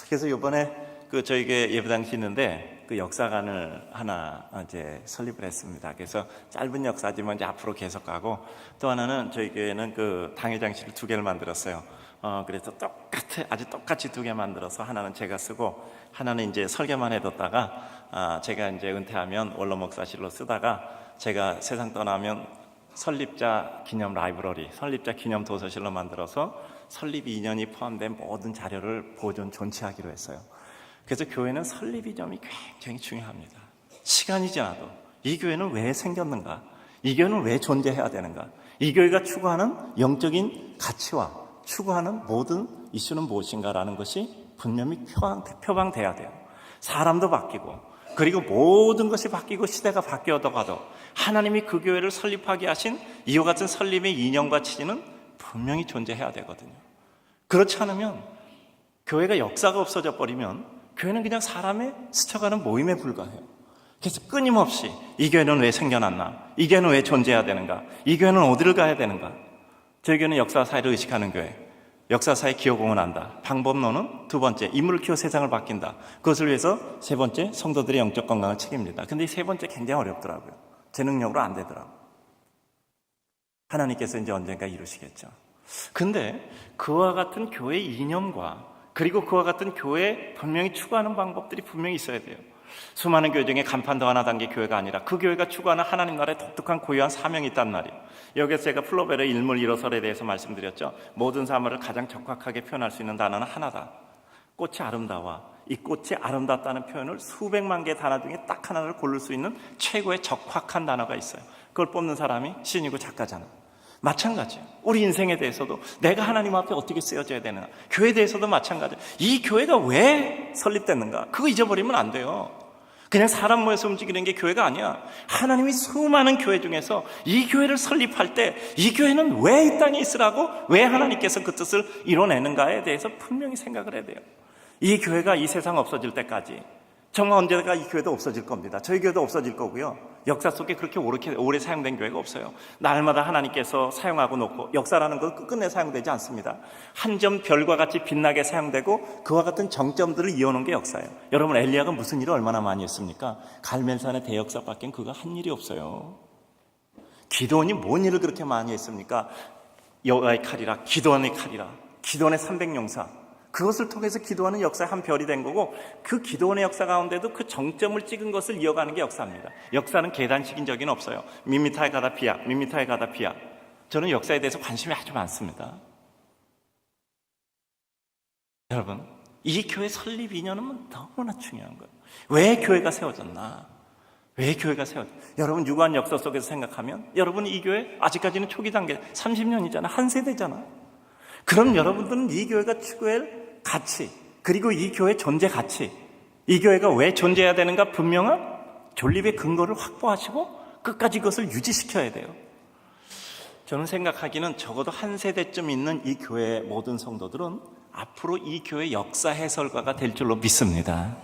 그래서 이번에 저희 교회 예배당 짓는데 그 역사관을 하나 이제 설립을 했습니다. 그래서 짧은 역사지만 이제 앞으로 계속 가고, 또 하나는 저희 교회는 그 당회장실을 2개를 만들었어요. 그래서 아주 똑같이 2개 만들어서 하나는 제가 쓰고 하나는 이제 설계만 해뒀다가 제가 이제 은퇴하면 원로 목사실로 쓰다가 제가 세상 떠나면 설립자 기념 라이브러리, 설립자 기념 도서실로 만들어서 설립 이년이 포함된 모든 자료를 보존 존치하기로 했어요. 그래서 교회는 설립 이념이 굉장히 중요합니다. 시간이 지나도 이 교회는 왜 생겼는가? 이 교회는 왜 존재해야 되는가? 이 교회가 추구하는 영적인 가치와 추구하는 모든 이슈는 무엇인가라는 것이 분명히 표방돼야 돼요. 사람도 바뀌고 그리고 모든 것이 바뀌고 시대가 바뀌어도 가도 하나님이 그 교회를 설립하게 하신 이와 같은 설립의 이념과 취지는 분명히 존재해야 되거든요. 그렇지 않으면 교회가 역사가 없어져 버리면 교회는 그냥 사람의 스쳐가는 모임에 불과해요. 그래서 끊임없이 이 교회는 왜 생겨났나? 이 교회는 왜 존재해야 되는가? 이 교회는 어디를 가야 되는가? 저희 교회는 역사사회를 의식하는 교회, 역사사회 기여공헌한다. 방법론은 두 번째, 인물을 키워 세상을 바뀐다. 그것을 위해서 세 번째, 성도들의 영적 건강을 책임진다. 근데 이 세 번째 굉장히 어렵더라고요. 제 능력으로 안 되더라고요. 하나님께서 이제 언젠가 이루시겠죠. 근데 그와 같은 교회의 이념과 그리고 그와 같은 교회에 분명히 추구하는 방법들이 분명히 있어야 돼요. 수많은 교회 중에 간판도 하나 단계 교회가 아니라 그 교회가 추구하는 하나님 나라의 독특한 고유한 사명이 있단 말이에요. 여기서 제가 플로벨의 일물 일어설에 대해서 말씀드렸죠. 모든 사물을 가장 적확하게 표현할 수 있는 단어는 하나다. 꽃이 아름다워. 이 꽃이 아름답다는 표현을 수백만 개의 단어 중에 딱 하나를 고를 수 있는 최고의 적확한 단어가 있어요. 그걸 뽑는 사람이 신이고 작가잖아. 마찬가지예요. 우리 인생에 대해서도 내가 하나님 앞에 어떻게 쓰여져야 되느냐. 교회에 대해서도 마찬가지예요. 이 교회가 왜 설립됐는가? 그거 잊어버리면 안 돼요. 그냥 사람 모여서 움직이는 게 교회가 아니야. 하나님이 수많은 교회 중에서 이 교회를 설립할 때 이 교회는 왜 이 땅에 있으라고, 왜 하나님께서 그 뜻을 이뤄내는가에 대해서 분명히 생각을 해야 돼요. 이 교회가 이 세상 없어질 때까지 정말 언제가 이 교회도 없어질 겁니다. 저희 교회도 없어질 거고요. 역사 속에 그렇게 오래 사용된 교회가 없어요. 날마다 하나님께서 사용하고 놓고 역사라는 건 끝끝내 사용되지 않습니다. 한 점 별과 같이 빛나게 사용되고 그와 같은 정점들을 이어놓은 게 역사예요. 여러분, 엘리야가 무슨 일을 얼마나 많이 했습니까? 갈멜산의 대역사밖엔 그가 한 일이 없어요. 기도원이 뭔 일을 그렇게 많이 했습니까? 여호와의 칼이라, 기도원의 칼이라, 기도원의 300용사, 그것을 통해서 기도하는 역사의 한 별이 된 거고, 그 기도원의 역사 가운데도 그 정점을 찍은 것을 이어가는 게 역사입니다. 역사는 계단식인 적은 없어요. 밋밋하게 가다 비약, 밋밋하게 가다 비약. 저는 역사에 대해서 관심이 아주 많습니다. 여러분, 이 교회 설립 이념은 너무나 중요한 거예요. 왜 교회가 세워졌나? 왜 교회가 세워졌나? 여러분, 유구한 역사 속에서 생각하면 여러분, 이 교회 아직까지는 초기 단계 30년이잖아. 한 세대잖아. 그럼 여러분들은 이 교회가 추구할 가치, 그리고 이 교회의 존재 가치, 이 교회가 왜 존재해야 되는가 분명한 존립의 근거를 확보하시고 끝까지 그것을 유지시켜야 돼요. 저는 생각하기는 적어도 한 세대쯤 있는 이 교회의 모든 성도들은 앞으로 이 교회 역사 해설가가 될 줄로 믿습니다.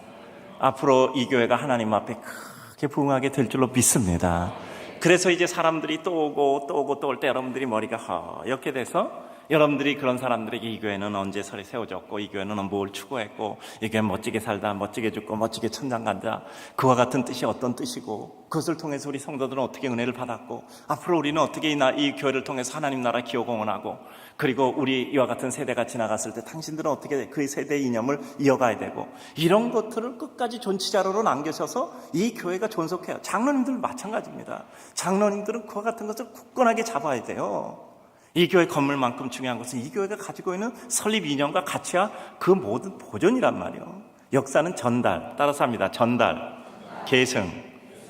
앞으로 이 교회가 하나님 앞에 크게 부응하게 될 줄로 믿습니다. 그래서 이제 사람들이 또 오고 또 오고 또 올 때 여러분들이 머리가 허옇게 돼서 여러분들이 그런 사람들에게 이 교회는 언제 설이 세워졌고, 이 교회는 뭘 추구했고, 이 교회는 멋지게 살다, 멋지게 죽고, 멋지게 천당 간다, 그와 같은 뜻이 어떤 뜻이고, 그것을 통해서 우리 성도들은 어떻게 은혜를 받았고, 앞으로 우리는 어떻게 이 교회를 통해서 하나님 나라 기여공헌하고, 그리고 우리 이와 같은 세대가 지나갔을 때 당신들은 어떻게 그 세대의 이념을 이어가야 되고, 이런 것들을 끝까지 존치자료로 남겨셔서 이 교회가 존속해요. 장로님들 마찬가지입니다. 장로님들은 그와 같은 것을 굳건하게 잡아야 돼요. 이 교회 건물만큼 중요한 것은 이 교회가 가지고 있는 설립 이념과 가치와 그 모든 보존이란 말이에요. 역사는 전달, 따라서 합니다. 전달, 계승,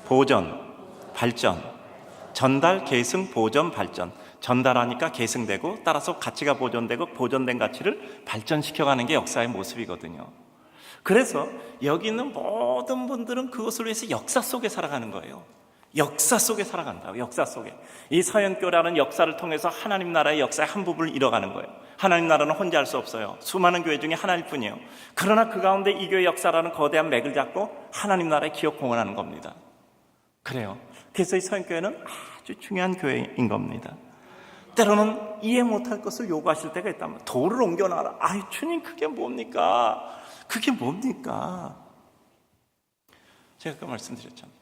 보존, 발전. 전달, 계승, 보존, 발전. 전달하니까 계승되고, 따라서 가치가 보존되고, 보존된 가치를 발전시켜가는 게 역사의 모습이거든요. 그래서 여기 있는 모든 분들은 그것을 위해서 역사 속에 살아가는 거예요. 역사 속에 살아간다고. 역사 속에. 이 서연교라는 역사를 통해서 하나님 나라의 역사의 한 부분을 이뤄가는 거예요. 하나님 나라는 혼자 할 수 없어요. 수많은 교회 중에 하나일 뿐이에요. 그러나 그 가운데 이 교회 역사라는 거대한 맥을 잡고 하나님 나라의 기업 공헌하는 겁니다. 그래요. 그래서 이 서연교회는 아주 중요한 교회인 겁니다. 때로는 이해 못할 것을 요구하실 때가 있다면 돌을 옮겨놔라. 아이, 주님, 그게 뭡니까? 그게 뭡니까? 제가 그 말씀드렸잖아요.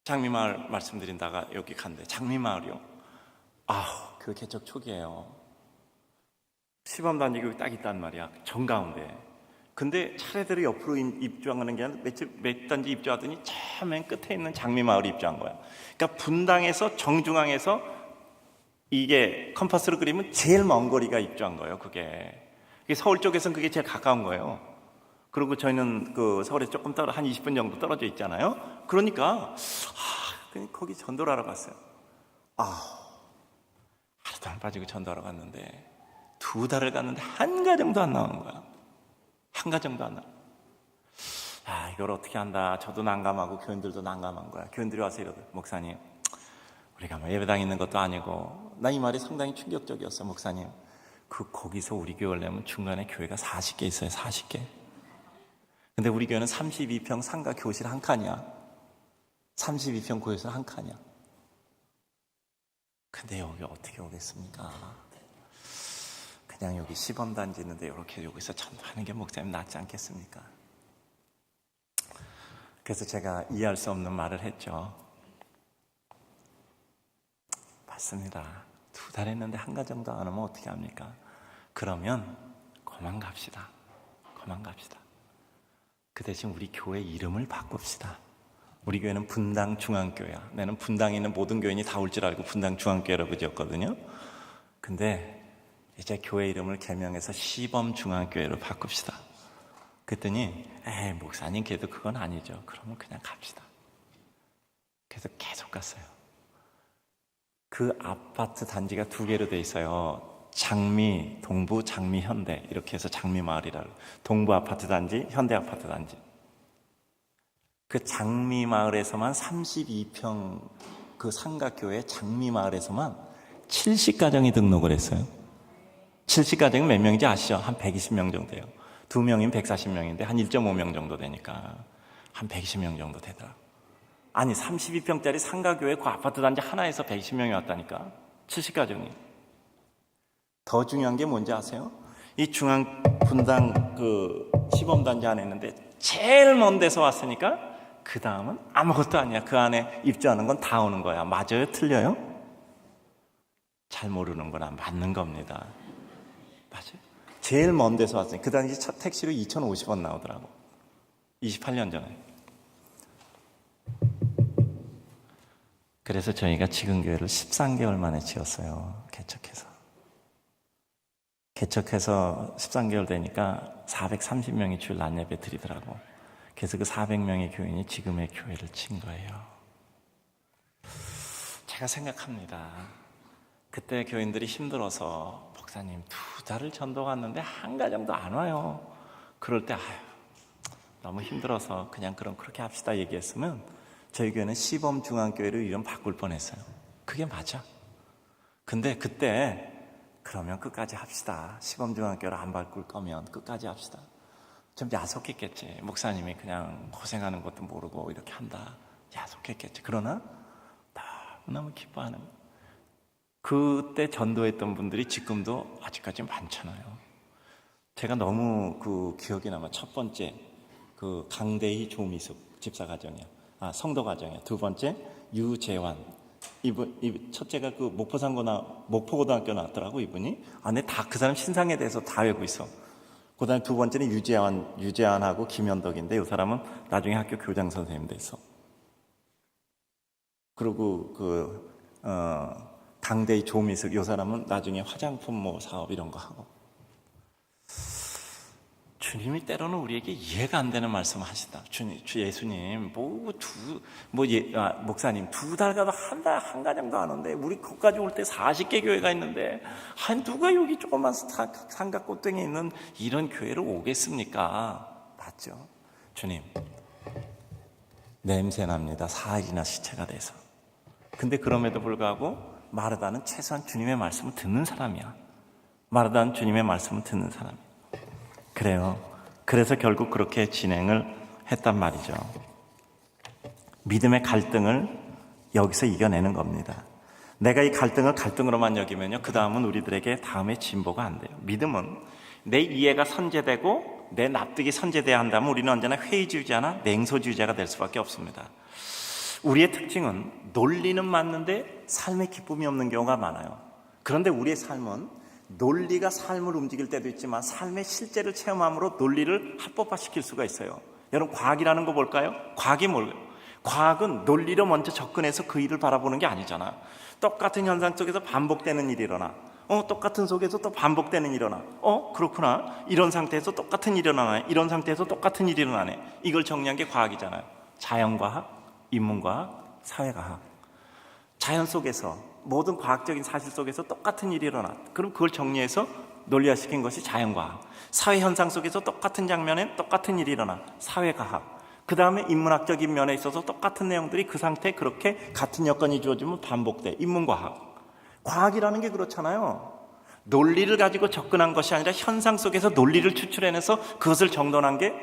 장미마을 말씀드린다가 여기 간대. 장미마을이요. 그 개척 초기예요. 시범단지교육이 딱 있단 말이야. 정가운데. 근데 차례대로 옆으로 입주하는 게 아니라 몇 단지 입주하더니 저 맨 끝에 있는 장미마을에 입주한 거야. 그러니까 분당에서 정중앙에서 이게 컴파스로 그리면 제일 먼 거리가 입주한 거예요. 그게 서울 쪽에서는 그게 제일 가까운 거예요. 그리고 저희는 그 서울에 조금 한 20분 정도 떨어져 있잖아요. 그러니까 거기 전도를 하러 갔어요. 하루도 안 빠지고 전도하러 갔는데 2달을 갔는데 한 가정도 안 나오는 거야. 한 가정도 안 나와. 이걸 어떻게 한다. 저도 난감하고 교인들도 난감한 거야. 교인들이 와서 이러더라고요. 목사님, 우리가 뭐 예배당 있는 것도 아니고. 나 이 말이 상당히 충격적이었어. 목사님, 거기서 우리 교회 오려면 중간에 교회가 40개 있어요. 40개. 근데 우리 교회는 32평 상가 교실 한 칸이야. 32평 교실 한 칸이야. 근데 여기 어떻게 오겠습니까? 그냥 여기 시범단지 있는데 이렇게 여기서 전도하는 게 목사님 낫지 않겠습니까? 그래서 제가 이해할 수 없는 말을 했죠. 맞습니다. 2달 했는데 한 가정도 안 오면 어떻게 합니까? 그러면 그만 갑시다. 그 대신 우리 교회 이름을 바꿉시다. 우리 교회는 분당 중앙교회야. 나는 분당에 있는 모든 교인이 다 올 줄 알고 분당 중앙교회라고 지었거든요. 근데 이제 교회 이름을 개명해서 시범 중앙교회로 바꿉시다. 그랬더니 목사님 그래도 그건 아니죠. 그러면 그냥 갑시다. 그래서 계속 갔어요. 그 아파트 단지가 2개로 돼 있어요. 장미 동부, 장미 현대 이렇게 해서 장미마을이라고. 동부 아파트 단지, 현대 아파트 단지. 그 장미마을에서만 32평 그 상가교회 장미마을에서만 70가정이 등록을 했어요. 70가정이 몇 명인지 아시죠? 한 120명 정도 돼요. 2명이면 140명인데 한 1.5명 정도 되니까 한 120명 정도 되더라고요. 아니 32평짜리 상가교회 그 아파트 단지 하나에서 120명이 왔다니까. 70가정이. 더 중요한 게 뭔지 아세요? 이 중앙 분당 그 시범단지 안에 있는데 제일 먼 데서 왔으니까 그 다음은 아무것도 아니야. 그 안에 입주하는 건 다 오는 거야. 맞아요? 틀려요? 잘 모르는 거나 맞는 겁니다. 맞아요. 제일 먼 데서 왔으니 그 당시 첫 택시로 2,050원 나오더라고. 28년 전에. 그래서 저희가 지금 교회를 13개월 만에 지었어요. 개척해서 13개월 되니까 430명이 주일 낮 예배 드리더라고. 그래서 그 400명의 교인이 지금의 교회를 친 거예요. 제가 생각합니다. 그때 교인들이 힘들어서 목사님 2달을 전도 갔는데 한 가정도 안 와요. 그럴 때 너무 힘들어서 그냥 그렇게 합시다 얘기했으면 저희 교회는 시범 중앙교회로 이름 바꿀 뻔했어요. 그게 맞아. 근데 그때 그러면 끝까지 합시다. 시범 중앙교회로 안 바꿀 거면 끝까지 합시다. 좀 야속했겠지. 목사님이 그냥 고생하는 것도 모르고 이렇게 한다. 야속했겠지. 그러나 너무 기뻐하는 거예요. 그때 전도했던 분들이 지금도 아직까지 많잖아요. 제가 너무 그 기억이 남아. 첫 번째 그 강대희 조미숙 집사 가정이야. 성도 가정이야. 두 번째 유재환. 이분 첫째가 그 목포고등학교 나왔더라고. 이분이 안에 다 그 사람 신상에 대해서 다 알고 있어. 그다음에 두 번째는 유재환하고 김현덕인데 이 사람은 나중에 학교 교장 선생님 됐어. 그리고 강대희 조미숙 이 사람은 나중에 화장품 사업 이런 거 하고. 주님이 때로는 우리에게 이해가 안 되는 말씀 하시다. 예수님, 목사님 2달 가도 한 가정도 안 오는데 우리 거기까지 올 때 40개 교회가 있는데 누가 여기 조그만 상가 꽃등에 있는 이런 교회를 오겠습니까? 맞죠? 주님, 냄새 납니다. 4일이나 시체가 돼서. 근데 그럼에도 불구하고 마르다는 최소한 주님의 말씀을 듣는 사람이야. 마르다는 주님의 말씀을 듣는 사람이야. 그래요. 그래서 결국 그렇게 진행을 했단 말이죠. 믿음의 갈등을 여기서 이겨내는 겁니다. 내가 이 갈등을 갈등으로만 여기면요, 그 다음은 우리들에게 다음에 진보가 안 돼요. 믿음은 내 이해가 선제되고 내 납득이 선제돼야 한다면 우리는 언제나 회의주의자나 냉소주의자가 될 수밖에 없습니다. 우리의 특징은 논리는 맞는데 삶의 기쁨이 없는 경우가 많아요. 그런데 우리의 삶은 논리가 삶을 움직일 때도 있지만 삶의 실제를 체험함으로 논리를 합법화시킬 수가 있어요. 여러분, 과학이라는 거 볼까요? 과학이 뭘까요? 과학은 논리로 먼저 접근해서 그 일을 바라보는 게 아니잖아. 똑같은 현상 속에서 반복되는 일이 일어나. 똑같은 속에서 또 반복되는 일이 일어나. 그렇구나. 이런 상태에서 똑같은 일이 일어나네. 이런 상태에서 똑같은 일이 일어나네. 이걸 정리한 게 과학이잖아요. 자연과학, 인문과학, 사회과학. 자연 속에서 모든 과학적인 사실 속에서 똑같은 일이 일어나. 그럼 그걸 정리해서 논리화시킨 것이 자연과학. 사회 현상 속에서 똑같은 장면엔 똑같은 일이 일어나. 사회과학. 그 다음에 인문학적인 면에 있어서 똑같은 내용들이 그 상태에 그렇게 같은 여건이 주어지면 반복돼. 인문과학. 과학이라는 게 그렇잖아요. 논리를 가지고 접근한 것이 아니라 현상 속에서 논리를 추출해내서 그것을 정돈한 게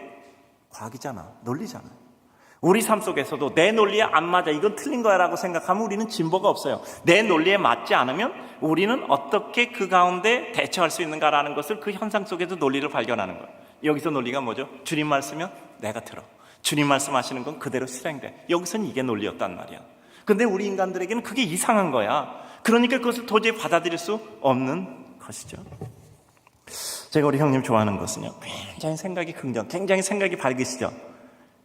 과학이잖아. 논리잖아. 우리 삶 속에서도 내 논리에 안 맞아, 이건 틀린 거야 라고 생각하면 우리는 진보가 없어요. 내 논리에 맞지 않으면 우리는 어떻게 그 가운데 대처할 수 있는가라는 것을 그 현상 속에서 논리를 발견하는 거예요. 여기서 논리가 뭐죠? 주님 말씀이면 내가 들어. 주님 말씀하시는 건 그대로 실행돼. 여기서는 이게 논리였단 말이야. 근데 우리 인간들에게는 그게 이상한 거야. 그러니까 그것을 도저히 받아들일 수 없는 것이죠. 제가 우리 형님 좋아하는 것은요, 굉장히 생각이 굉장히 생각이 밝으시죠.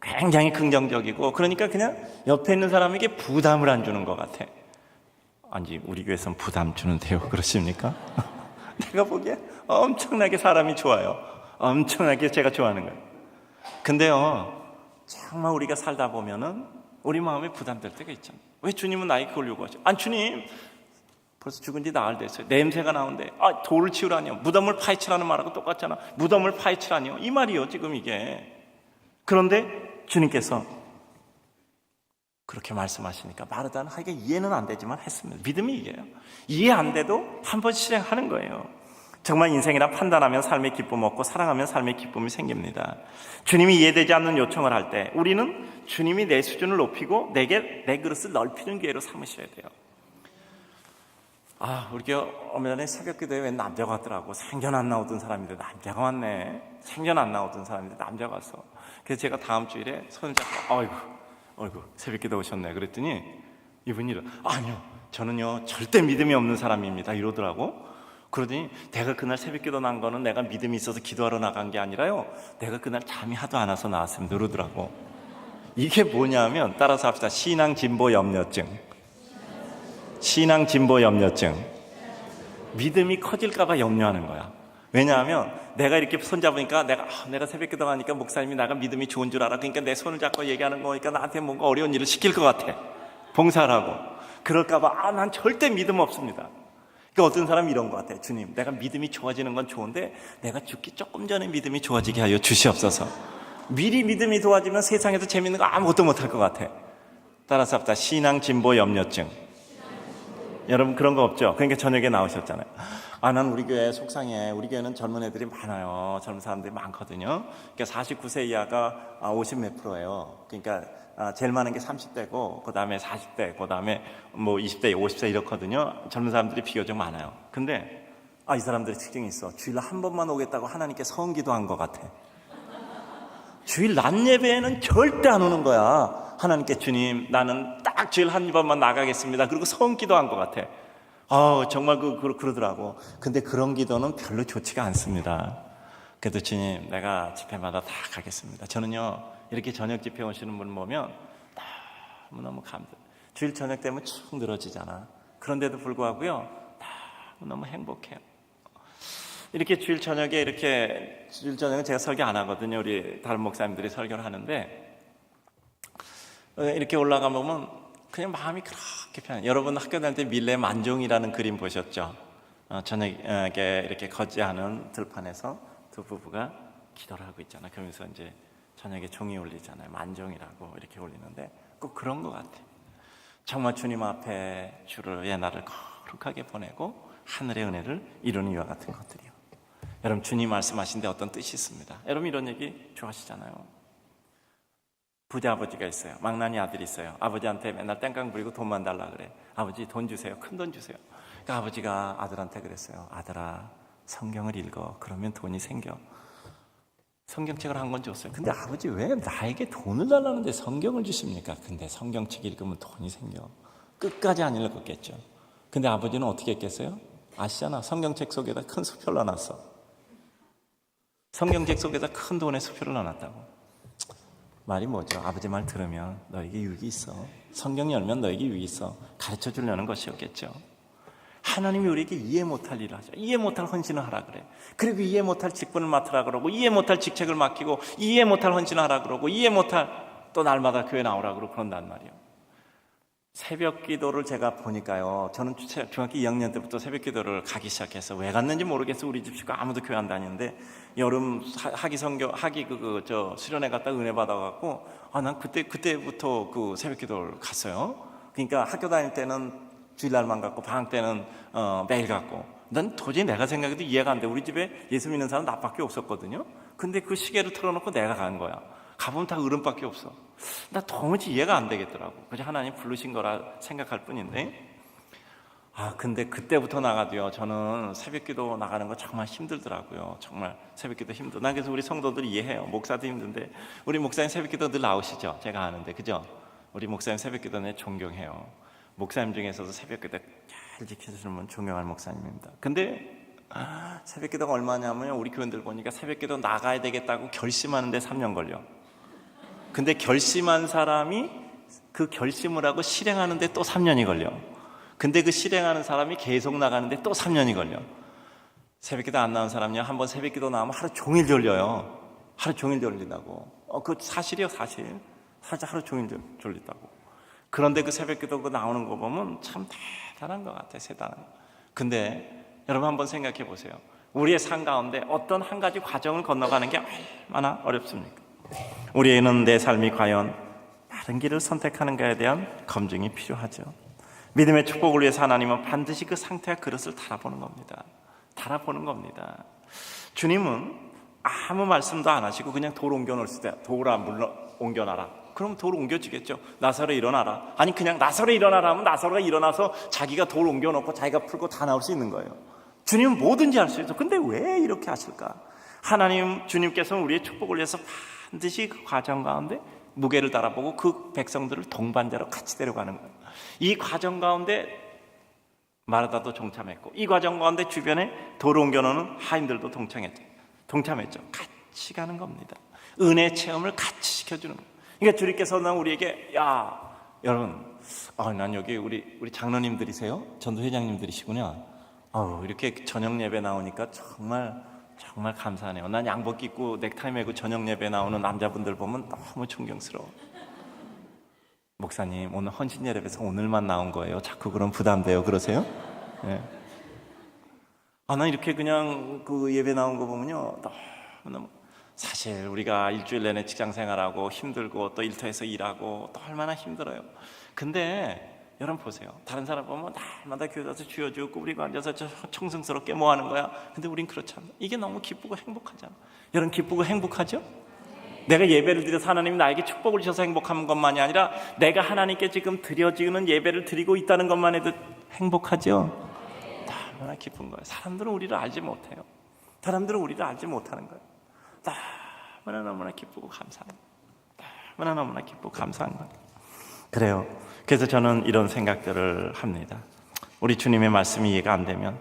굉장히 긍정적이고, 그러니까 그냥 옆에 있는 사람에게 부담을 안 주는 것 같아. 아니, 우리 교회에서는 부담 주는데요, 그렇습니까? 내가 보기에 엄청나게 사람이 좋아요. 엄청나게 제가 좋아하는 거예요. 근데요, 정말 우리가 살다 보면은 우리 마음에 부담될 때가 있잖아요. 왜 주님은 나에게 그걸 요구하죠? 아니, 주님 벌써 죽은 지 나흘 됐어요. 냄새가 나오는데 돌을 치우라니요. 무덤을 파헤치라는 말하고 똑같잖아. 무덤을 파헤치라니요. 이 말이요, 지금 이게. 그런데 주님께서 그렇게 말씀하시니까 마르다는 하기가 이해는 안 되지만 했습니다. 믿음이 이게요. 이해 안 돼도 한번 실행하는 거예요. 정말 인생이란 판단하면 삶의 기쁨 얻고 사랑하면 삶의 기쁨이 생깁니다. 주님이 이해되지 않는 요청을 할 때 우리는 주님이 내 수준을 높이고 내게 내 그릇을 넓히는 기회로 삼으셔야 돼요. 우리 교회 얼마 전에 새벽 기도에 웬 남자가 왔더라고. 생전 안 나오던 사람인데 남자가 왔네. 생전 안 나오던 사람인데 남자가 왔어. 그래서 제가 다음 주일에 손을 잡고 어이구 새벽 기도 오셨네. 그랬더니 이분이 아니요, 저는요 절대 믿음이 없는 사람입니다 이러더라고. 그러더니 내가 그날 새벽 기도 난 거는 내가 믿음이 있어서 기도하러 나간 게 아니라요, 내가 그날 잠이 하도 안 와서 나왔습니다 그러더라고. 이게 뭐냐면, 따라서 합시다. 신앙 진보 염려증. 믿음이 커질까 봐 염려하는 거야. 왜냐하면 내가 이렇게 손잡으니까 내가 새벽 기도 가니까 목사님이 내가 믿음이 좋은 줄 알아. 그러니까 내 손을 잡고 얘기하는 거니까 나한테 뭔가 어려운 일을 시킬 것 같아. 봉사하라고. 그럴까 봐 난 절대 믿음 없습니다. 그러니까 어떤 사람이 이런 것 같아. 주님, 내가 믿음이 좋아지는 건 좋은데 내가 죽기 조금 전에 믿음이 좋아지게 하여 주시옵소서. 미리 믿음이 좋아지면 세상에서 재밌는 거 아무것도 못할 것 같아. 따라서 합시다. 신앙 진보 염려증. 여러분 그런 거 없죠? 그러니까 저녁에 나오셨잖아요. 난 우리 교회 속상해. 우리 교회는 젊은 애들이 많아요. 젊은 사람들이 많거든요. 그러니까 49세 이하가 50 몇 %예요. 그러니까 제일 많은 게 30대고 그 다음에 40대, 그 다음에 뭐 20대, 50대 이렇거든요. 젊은 사람들이 비교적 많아요. 근데 이 사람들의 특징이 있어. 주일 한 번만 오겠다고 하나님께 성기도한 것 같아. 주일 낮 예배에는 절대 안 오는 거야. 하나님께 주님, 나는 딱 주일 한 번만 나가겠습니다. 그리고 성기도한 것 같아. 정말 그러더라고. 근데 그런 기도는 별로 좋지가 않습니다. 그래도 주님, 내가 집회마다 다 가겠습니다. 저는요, 이렇게 저녁 집회 오시는 분 보면 너무너무 감동. 주일 저녁 되면 축 늘어지잖아. 그런데도 불구하고요, 너무너무 행복해요. 이렇게 주일 저녁에 제가 설교 안 하거든요. 우리 다른 목사님들이 설교를 하는데, 이렇게 올라가 보면 그냥 마음이 그렇게 편해요. 여러분 학교 다닐 때 밀레 만종이라는 그림 보셨죠? 저녁에 이렇게 거지하는 들판에서 두 부부가 기도를 하고 있잖아요. 그러면서 이제 저녁에 종이 올리잖아요. 만종이라고 이렇게 올리는데 꼭 그런 것 같아요. 정말 주님 앞에 주의 날을 거룩하게 보내고 하늘의 은혜를 이루는 이와 같은 것들이요. 여러분 주님 말씀하신데 어떤 뜻이 있습니다. 여러분 이런 얘기 좋아하시잖아요. 부자 아버지가 있어요. 망나니 아들이 있어요. 아버지한테 맨날 땡깡 부리고 돈만 달라 그래. 아버지 돈 주세요. 큰 돈 주세요. 그러니까 아버지가 아들한테 그랬어요. 아들아, 성경을 읽어. 그러면 돈이 생겨. 성경책을 한 권 줬어요. 근데 아버지 왜 나에게 돈을 달라는데 성경을 주십니까? 근데 성경책 읽으면 돈이 생겨. 끝까지 안 읽었겠죠. 근데 아버지는 어떻게 했겠어요? 아시잖아. 성경책 속에다 큰 수표를 넣어놨어. 성경책 속에다 큰 돈의 수표를 넣어놨다고. 말이 뭐죠? 아버지 말 들으면 너에게 유익이 있어. 성경 열면 너에게 유익이 있어. 가르쳐 주려는 것이었겠죠. 하나님이 우리에게 이해 못할 일을 하죠. 이해 못할 헌신을 하라 그래. 그리고 이해 못할 직분을 맡으라 그러고, 이해 못할 직책을 맡기고, 이해 못할 헌신을 하라 그러고, 이해 못할 또 날마다 교회 나오라 그러고 그런단 말이에요. 새벽 기도를 제가 보니까요, 저는 중학교 2학년 때부터 새벽 기도를 가기 시작해서 왜 갔는지 모르겠어. 우리 집 식구 아무도 교회 안 다니는데 여름 수련회 갔다 은혜 받아갖고 난 그때부터 그 새벽 기도를 갔어요. 그러니까 학교 다닐 때는 주일날만 갔고 방학 때는 매일 갔고. 난 도저히 내가 생각해도 이해가 안 돼. 우리 집에 예수 믿는 사람 나밖에 없었거든요. 근데 그 시계를 틀어놓고 내가 간 거야. 가보면 다 어른밖에 없어. 나 도무지 이해가 안 되겠더라고. 그저 하나님 부르신 거라 생각할 뿐인데. 근데 그때부터 나가도요, 저는 새벽기도 나가는 거 정말 힘들더라고요. 정말 새벽기도 난 그래서 우리 성도들 이해해요. 목사도 힘든데 우리 목사님 새벽기도 늘 나오시죠. 제가 아는데, 그죠? 우리 목사님 새벽기도 내 존경해요. 목사님 중에서도 새벽기도 잘 지켜주시는 분 존경할 목사님입니다. 근데 새벽기도가 얼마냐면 우리 교인들 보니까 새벽기도 나가야 되겠다고 결심하는데 3년 걸려. 근데 결심한 사람이 그 결심을 하고 실행하는데 또 3년이 걸려. 근데 그 실행하는 사람이 계속 나가는데 또 3년이 걸려. 새벽기도 안 나온 사람이요, 한번 새벽기도 나오면 하루 종일 졸려요. 하루 종일 졸린다고. 그 사실이요, 사실. 살짝 하루 종일 졸린다고. 그런데 그 새벽기도 나오는 거 보면 참 대단한 것 같아요. 대단한 거. 근데 여러분 한번 생각해 보세요. 우리의 삶 가운데 어떤 한 가지 과정을 건너가는 게 얼마나 어렵습니까? 우리에는 내 삶이 과연 바른 길을 선택하는가에 대한 검증이 필요하죠. 믿음의 축복을 위해서 하나님은 반드시 그 상태와 그릇을 달아보는 겁니다. 달아보는 겁니다. 주님은 아무 말씀도 안 하시고 그냥 돌 옮겨놓을 때 돌아 물러 옮겨놔라. 그럼 돌 옮겨지겠죠. 나사로 일어나라. 아니 그냥 나사로 일어나라 하면 나사로가 일어나서 자기가 돌 옮겨놓고 자기가 풀고 다 나올 수 있는 거예요. 주님은 뭐든지 할 수 있어. 근데 왜 이렇게 하실까? 주님께서는 우리의 축복을 위해서 반드시 그 과정 가운데 무게를 달아보고 그 백성들을 동반자로 같이 데려가는 거예요. 이 과정 가운데 마르다도 동참했고, 이 과정 가운데 주변에 돌을 옮겨놓는 하인들도 동참했죠. 같이 가는 겁니다. 은혜 체험을 같이 시켜주는 거예요. 그러니까 주님께서는 우리에게, 여러분, 난 여기 우리 장로님들이세요? 전도회장님들이시구나. 이렇게 저녁 예배 나오니까 정말 감사하네요. 난 양복 입고 넥타이 메고 저녁 예배 나오는 남자분들 보면 너무 존경스러워. 목사님, 오늘 헌신 예배에서 오늘만 나온 거예요. 자꾸 그럼 부담돼요. 그러세요? 네. 난 이렇게 그냥 그 예배 나온 거 보면요, 너무 사실 우리가 일주일 내내 직장 생활하고 힘들고 또 일터에서 일하고 또 얼마나 힘들어요. 근데 여러분 보세요. 다른 사람 보면 날마다 교회 가서 쥐어주고 우리가 앉아서 청승스럽게 뭐 하는 거야. 근데 우린 그렇지 않아. 이게 너무 기쁘고 행복하잖아. 여러분 기쁘고 행복하죠? 내가 예배를 드려서 하나님이 나에게 축복을 주셔서 행복한 것만이 아니라 내가 하나님께 지금 드려지는 예배를 드리고 있다는 것만 해도 행복하죠? 너무나 기쁜 거예요. 사람들은 우리를 알지 못해요. 사람들은 우리를 알지 못하는 거예요. 너무나 기쁘고 감사한 거예요. 너무나 기쁘고 감사한 거예요. 그래요. 그래서 저는 이런 생각들을 합니다. 우리 주님의 말씀이 이해가 안 되면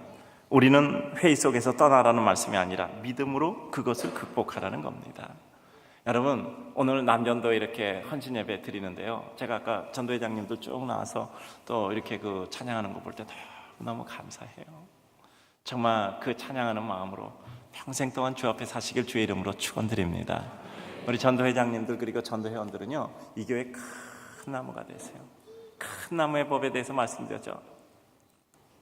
우리는 회의 속에서 떠나라는 말씀이 아니라 믿음으로 그것을 극복하라는 겁니다. 여러분, 오늘 남전도에 이렇게 헌신 예배 드리는데요, 제가 아까 전도회장님들 쭉 나와서 또 이렇게 그 찬양하는 거 볼 때 너무 감사해요. 정말 그 찬양하는 마음으로 평생 동안 주 앞에 사시길 주의 이름으로 축원드립니다. 우리 전도회장님들 그리고 전도회원들은요, 이 교회 큰 나무가 되세요. 큰 나무의 법에 대해서 말씀드렸죠.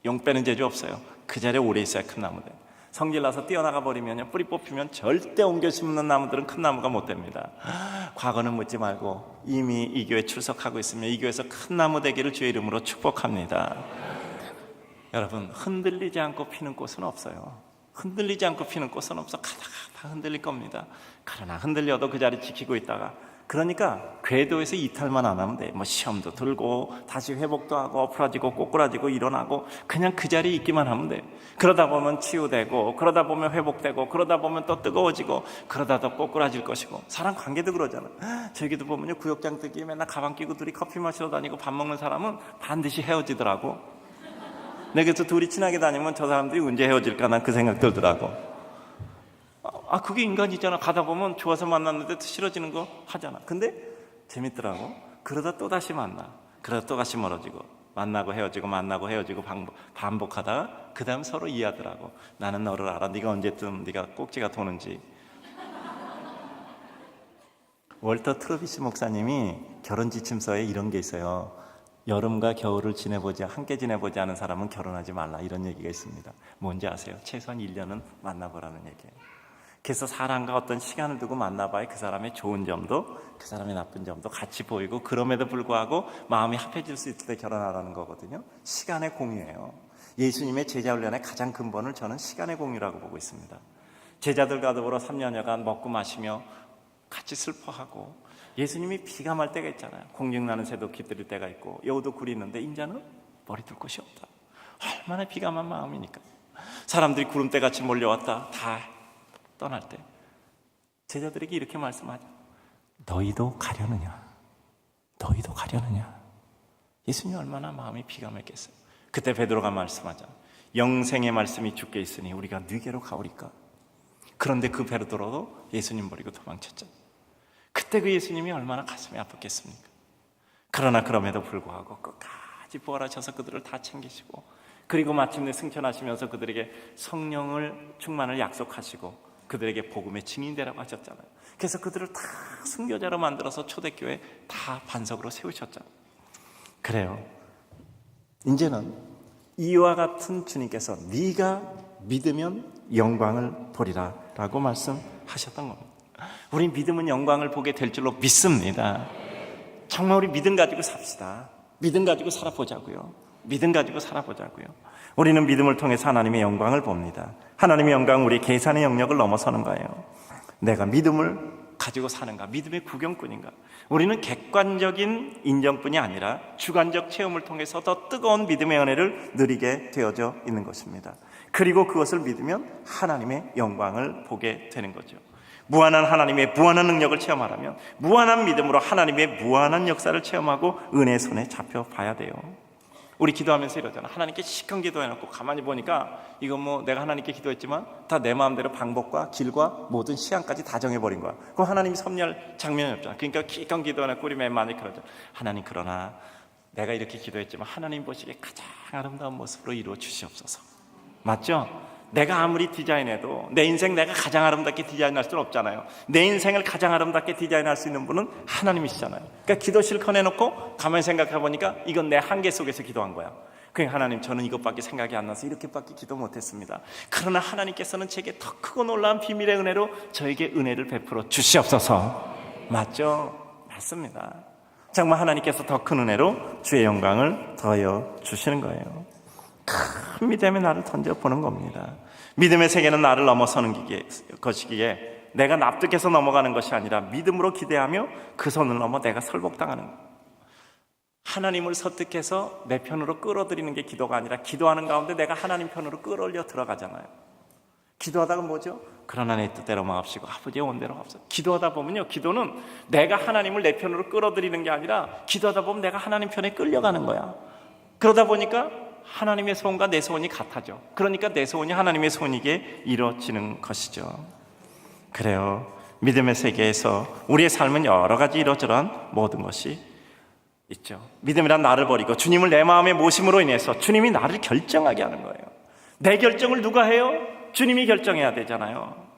용 빼는 재주 없어요. 그 자리에 오래 있어야 큰 나무 돼요. 성질 나서 뛰어나가 버리면 뿌리 뽑히면 절대 옮겨 심는 나무들은 큰 나무가 못 됩니다. 과거는 묻지 말고 이미 이 교회에 출석하고 있으면 이 교회에서 큰 나무 되기를 주의 이름으로 축복합니다. 여러분, 흔들리지 않고 피는 꽃은 없어요. 흔들리지 않고 피는 꽃은 없어. 가다가 다 흔들릴 겁니다. 그러나 흔들려도 그 자리 지키고 있다가, 그러니까 궤도에서 이탈만 안 하면 돼. 시험도 들고 다시 회복도 하고 엎어지고 꼬꾸라지고 일어나고 그냥 그 자리에 있기만 하면 돼. 그러다 보면 치유되고, 그러다 보면 회복되고, 그러다 보면 또 뜨거워지고, 그러다 더 꼬꾸라질 것이고. 사람 관계도 그러잖아. 저기도 보면요, 구역장 뜨기 맨날 가방 끼고 둘이 커피 마시러 다니고 밥 먹는 사람은 반드시 헤어지더라고. 내가 그래서 둘이 친하게 다니면 저 사람들이 언제 헤어질까 난 그 생각 들더라고. 그게 인간이잖아. 가다 보면 좋아서 만났는데 또 싫어지는 거 하잖아. 근데 재밌더라고. 그러다 또 다시 만나. 그러다 또 다시 멀어지고 만나고 헤어지고 만나고 헤어지고 반복하다가 그 다음 서로 이해하더라고. 나는 너를 알아. 네가 언제쯤 네가 꼭지가 도는지. 월터 트로비스 목사님이 결혼 지침서에 이런 게 있어요. 여름과 겨울을 함께 지내보지 않은 사람은 결혼하지 말라, 이런 얘기가 있습니다. 뭔지 아세요? 최소한 1년은 만나보라는 얘기예요. 그래서 사람과 어떤 시간을 두고 만나봐야 그 사람의 좋은 점도 그 사람의 나쁜 점도 같이 보이고, 그럼에도 불구하고 마음이 합해질 수 있을 때 결혼하라는 거거든요. 시간의 공유예요. 예수님의 제자 훈련의 가장 근본을 저는 시간의 공유라고 보고 있습니다. 제자들과 더불어 3년여간 먹고 마시며 같이 슬퍼하고, 예수님이 비가 말 때가 있잖아요. 공중나는 새도 깃들일 때가 있고 여우도 굴이 있는데 인자는 머리 둘 곳이 없다. 얼마나 비가 만 마음이니까. 사람들이 구름대같이 몰려왔다 다 떠날 때 제자들에게 이렇게 말씀하죠. 너희도 가려느냐? 너희도 가려느냐? 예수님 얼마나 마음이 비가 맺겠어요. 그때 베드로가 말씀하죠. 영생의 말씀이 주께 있으니 우리가 네게로 가오리까? 그런데 그 베드로도 예수님 버리고 도망쳤죠. 그때 그 예수님이 얼마나 가슴이 아팠겠습니까? 그러나 그럼에도 불구하고 끝까지 부활하셔서 그들을 다 챙기시고, 그리고 마침내 승천하시면서 그들에게 성령을 충만을 약속하시고 그들에게 복음의 증인되라고 하셨잖아요. 그래서 그들을 다 순교자로 만들어서 초대교회 다 반석으로 세우셨잖아요. 그래요. 이제는 이와 같은 주님께서 네가 믿으면 영광을 보리라 라고 말씀하셨던 겁니다. 우리 믿음은 영광을 보게 될 줄로 믿습니다. 정말 우리 믿음 가지고 삽시다. 믿음 가지고 살아보자고요. 믿음 가지고 살아보자고요. 우리는 믿음을 통해서 하나님의 영광을 봅니다. 하나님의 영광은 우리 계산의 영역을 넘어서는 거예요. 내가 믿음을 가지고 사는가? 믿음의 구경꾼인가? 우리는 객관적인 인정뿐이 아니라 주관적 체험을 통해서 더 뜨거운 믿음의 은혜를 누리게 되어져 있는 것입니다. 그리고 그것을 믿으면 하나님의 영광을 보게 되는 거죠. 무한한 하나님의 무한한 능력을 체험하려면 무한한 믿음으로 하나님의 무한한 역사를 체험하고 은혜의 손에 잡혀봐야 돼요. 우리 기도하면서 이러잖아. 하나님께 시큰 기도해놓고 가만히 보니까 이건 뭐 내가 하나님께 기도했지만 다 내 마음대로 방법과 길과 모든 시간까지 다 정해버린 거야. 그럼 하나님이 섭리할 장면이 없잖아. 그러니까 기껏 기도해놓고 우리 맨 마음에 그러죠. 하나님, 그러나 내가 이렇게 기도했지만 하나님 보시기에 가장 아름다운 모습으로 이루어 주시옵소서. 맞죠? 내가 아무리 디자인해도 내 인생 내가 가장 아름답게 디자인할 수는 없잖아요. 내 인생을 가장 아름답게 디자인할 수 있는 분은 하나님이시잖아요. 그러니까 기도 실컷 해놓고 가만히 생각해보니까 이건 내 한계 속에서 기도한 거야. 그러니까 하나님, 저는 이것밖에 생각이 안 나서 이렇게밖에 기도 못했습니다. 그러나 하나님께서는 제게 더 크고 놀라운 비밀의 은혜로 저에게 은혜를 베풀어 주시옵소서. 맞죠? 맞습니다. 정말 하나님께서 더 큰 은혜로 주의 영광을 더하여 주시는 거예요. 큰 믿음의 나를 던져보는 겁니다. 믿음의 세계는 나를 넘어서는 것이기에 내가 납득해서 넘어가는 것이 아니라 믿음으로 기대하며 그 선을 넘어 내가 설복당하는 거예요. 하나님을 설득해서 내 편으로 끌어들이는 게 기도가 아니라 기도하는 가운데 내가 하나님 편으로 끌어올려 들어가잖아요. 기도하다가 뭐죠? 그러나 내 뜻대로 마옵시고 아버지의 원대로 하옵소서. 기도하다 보면요, 기도는 내가 하나님을 내 편으로 끌어들이는 게 아니라 기도하다 보면 내가 하나님 편에 끌려가는 거야. 그러다 보니까 하나님의 소원과 내 소원이 같아져. 그러니까 내 소원이 하나님의 소원이게 이루어지는 것이죠. 그래요. 믿음의 세계에서 우리의 삶은 여러 가지 이러저러한 모든 것이 있죠. 믿음이란 나를 버리고 주님을 내 마음에 모심으로 인해서 주님이 나를 결정하게 하는 거예요. 내 결정을 누가 해요? 주님이 결정해야 되잖아요.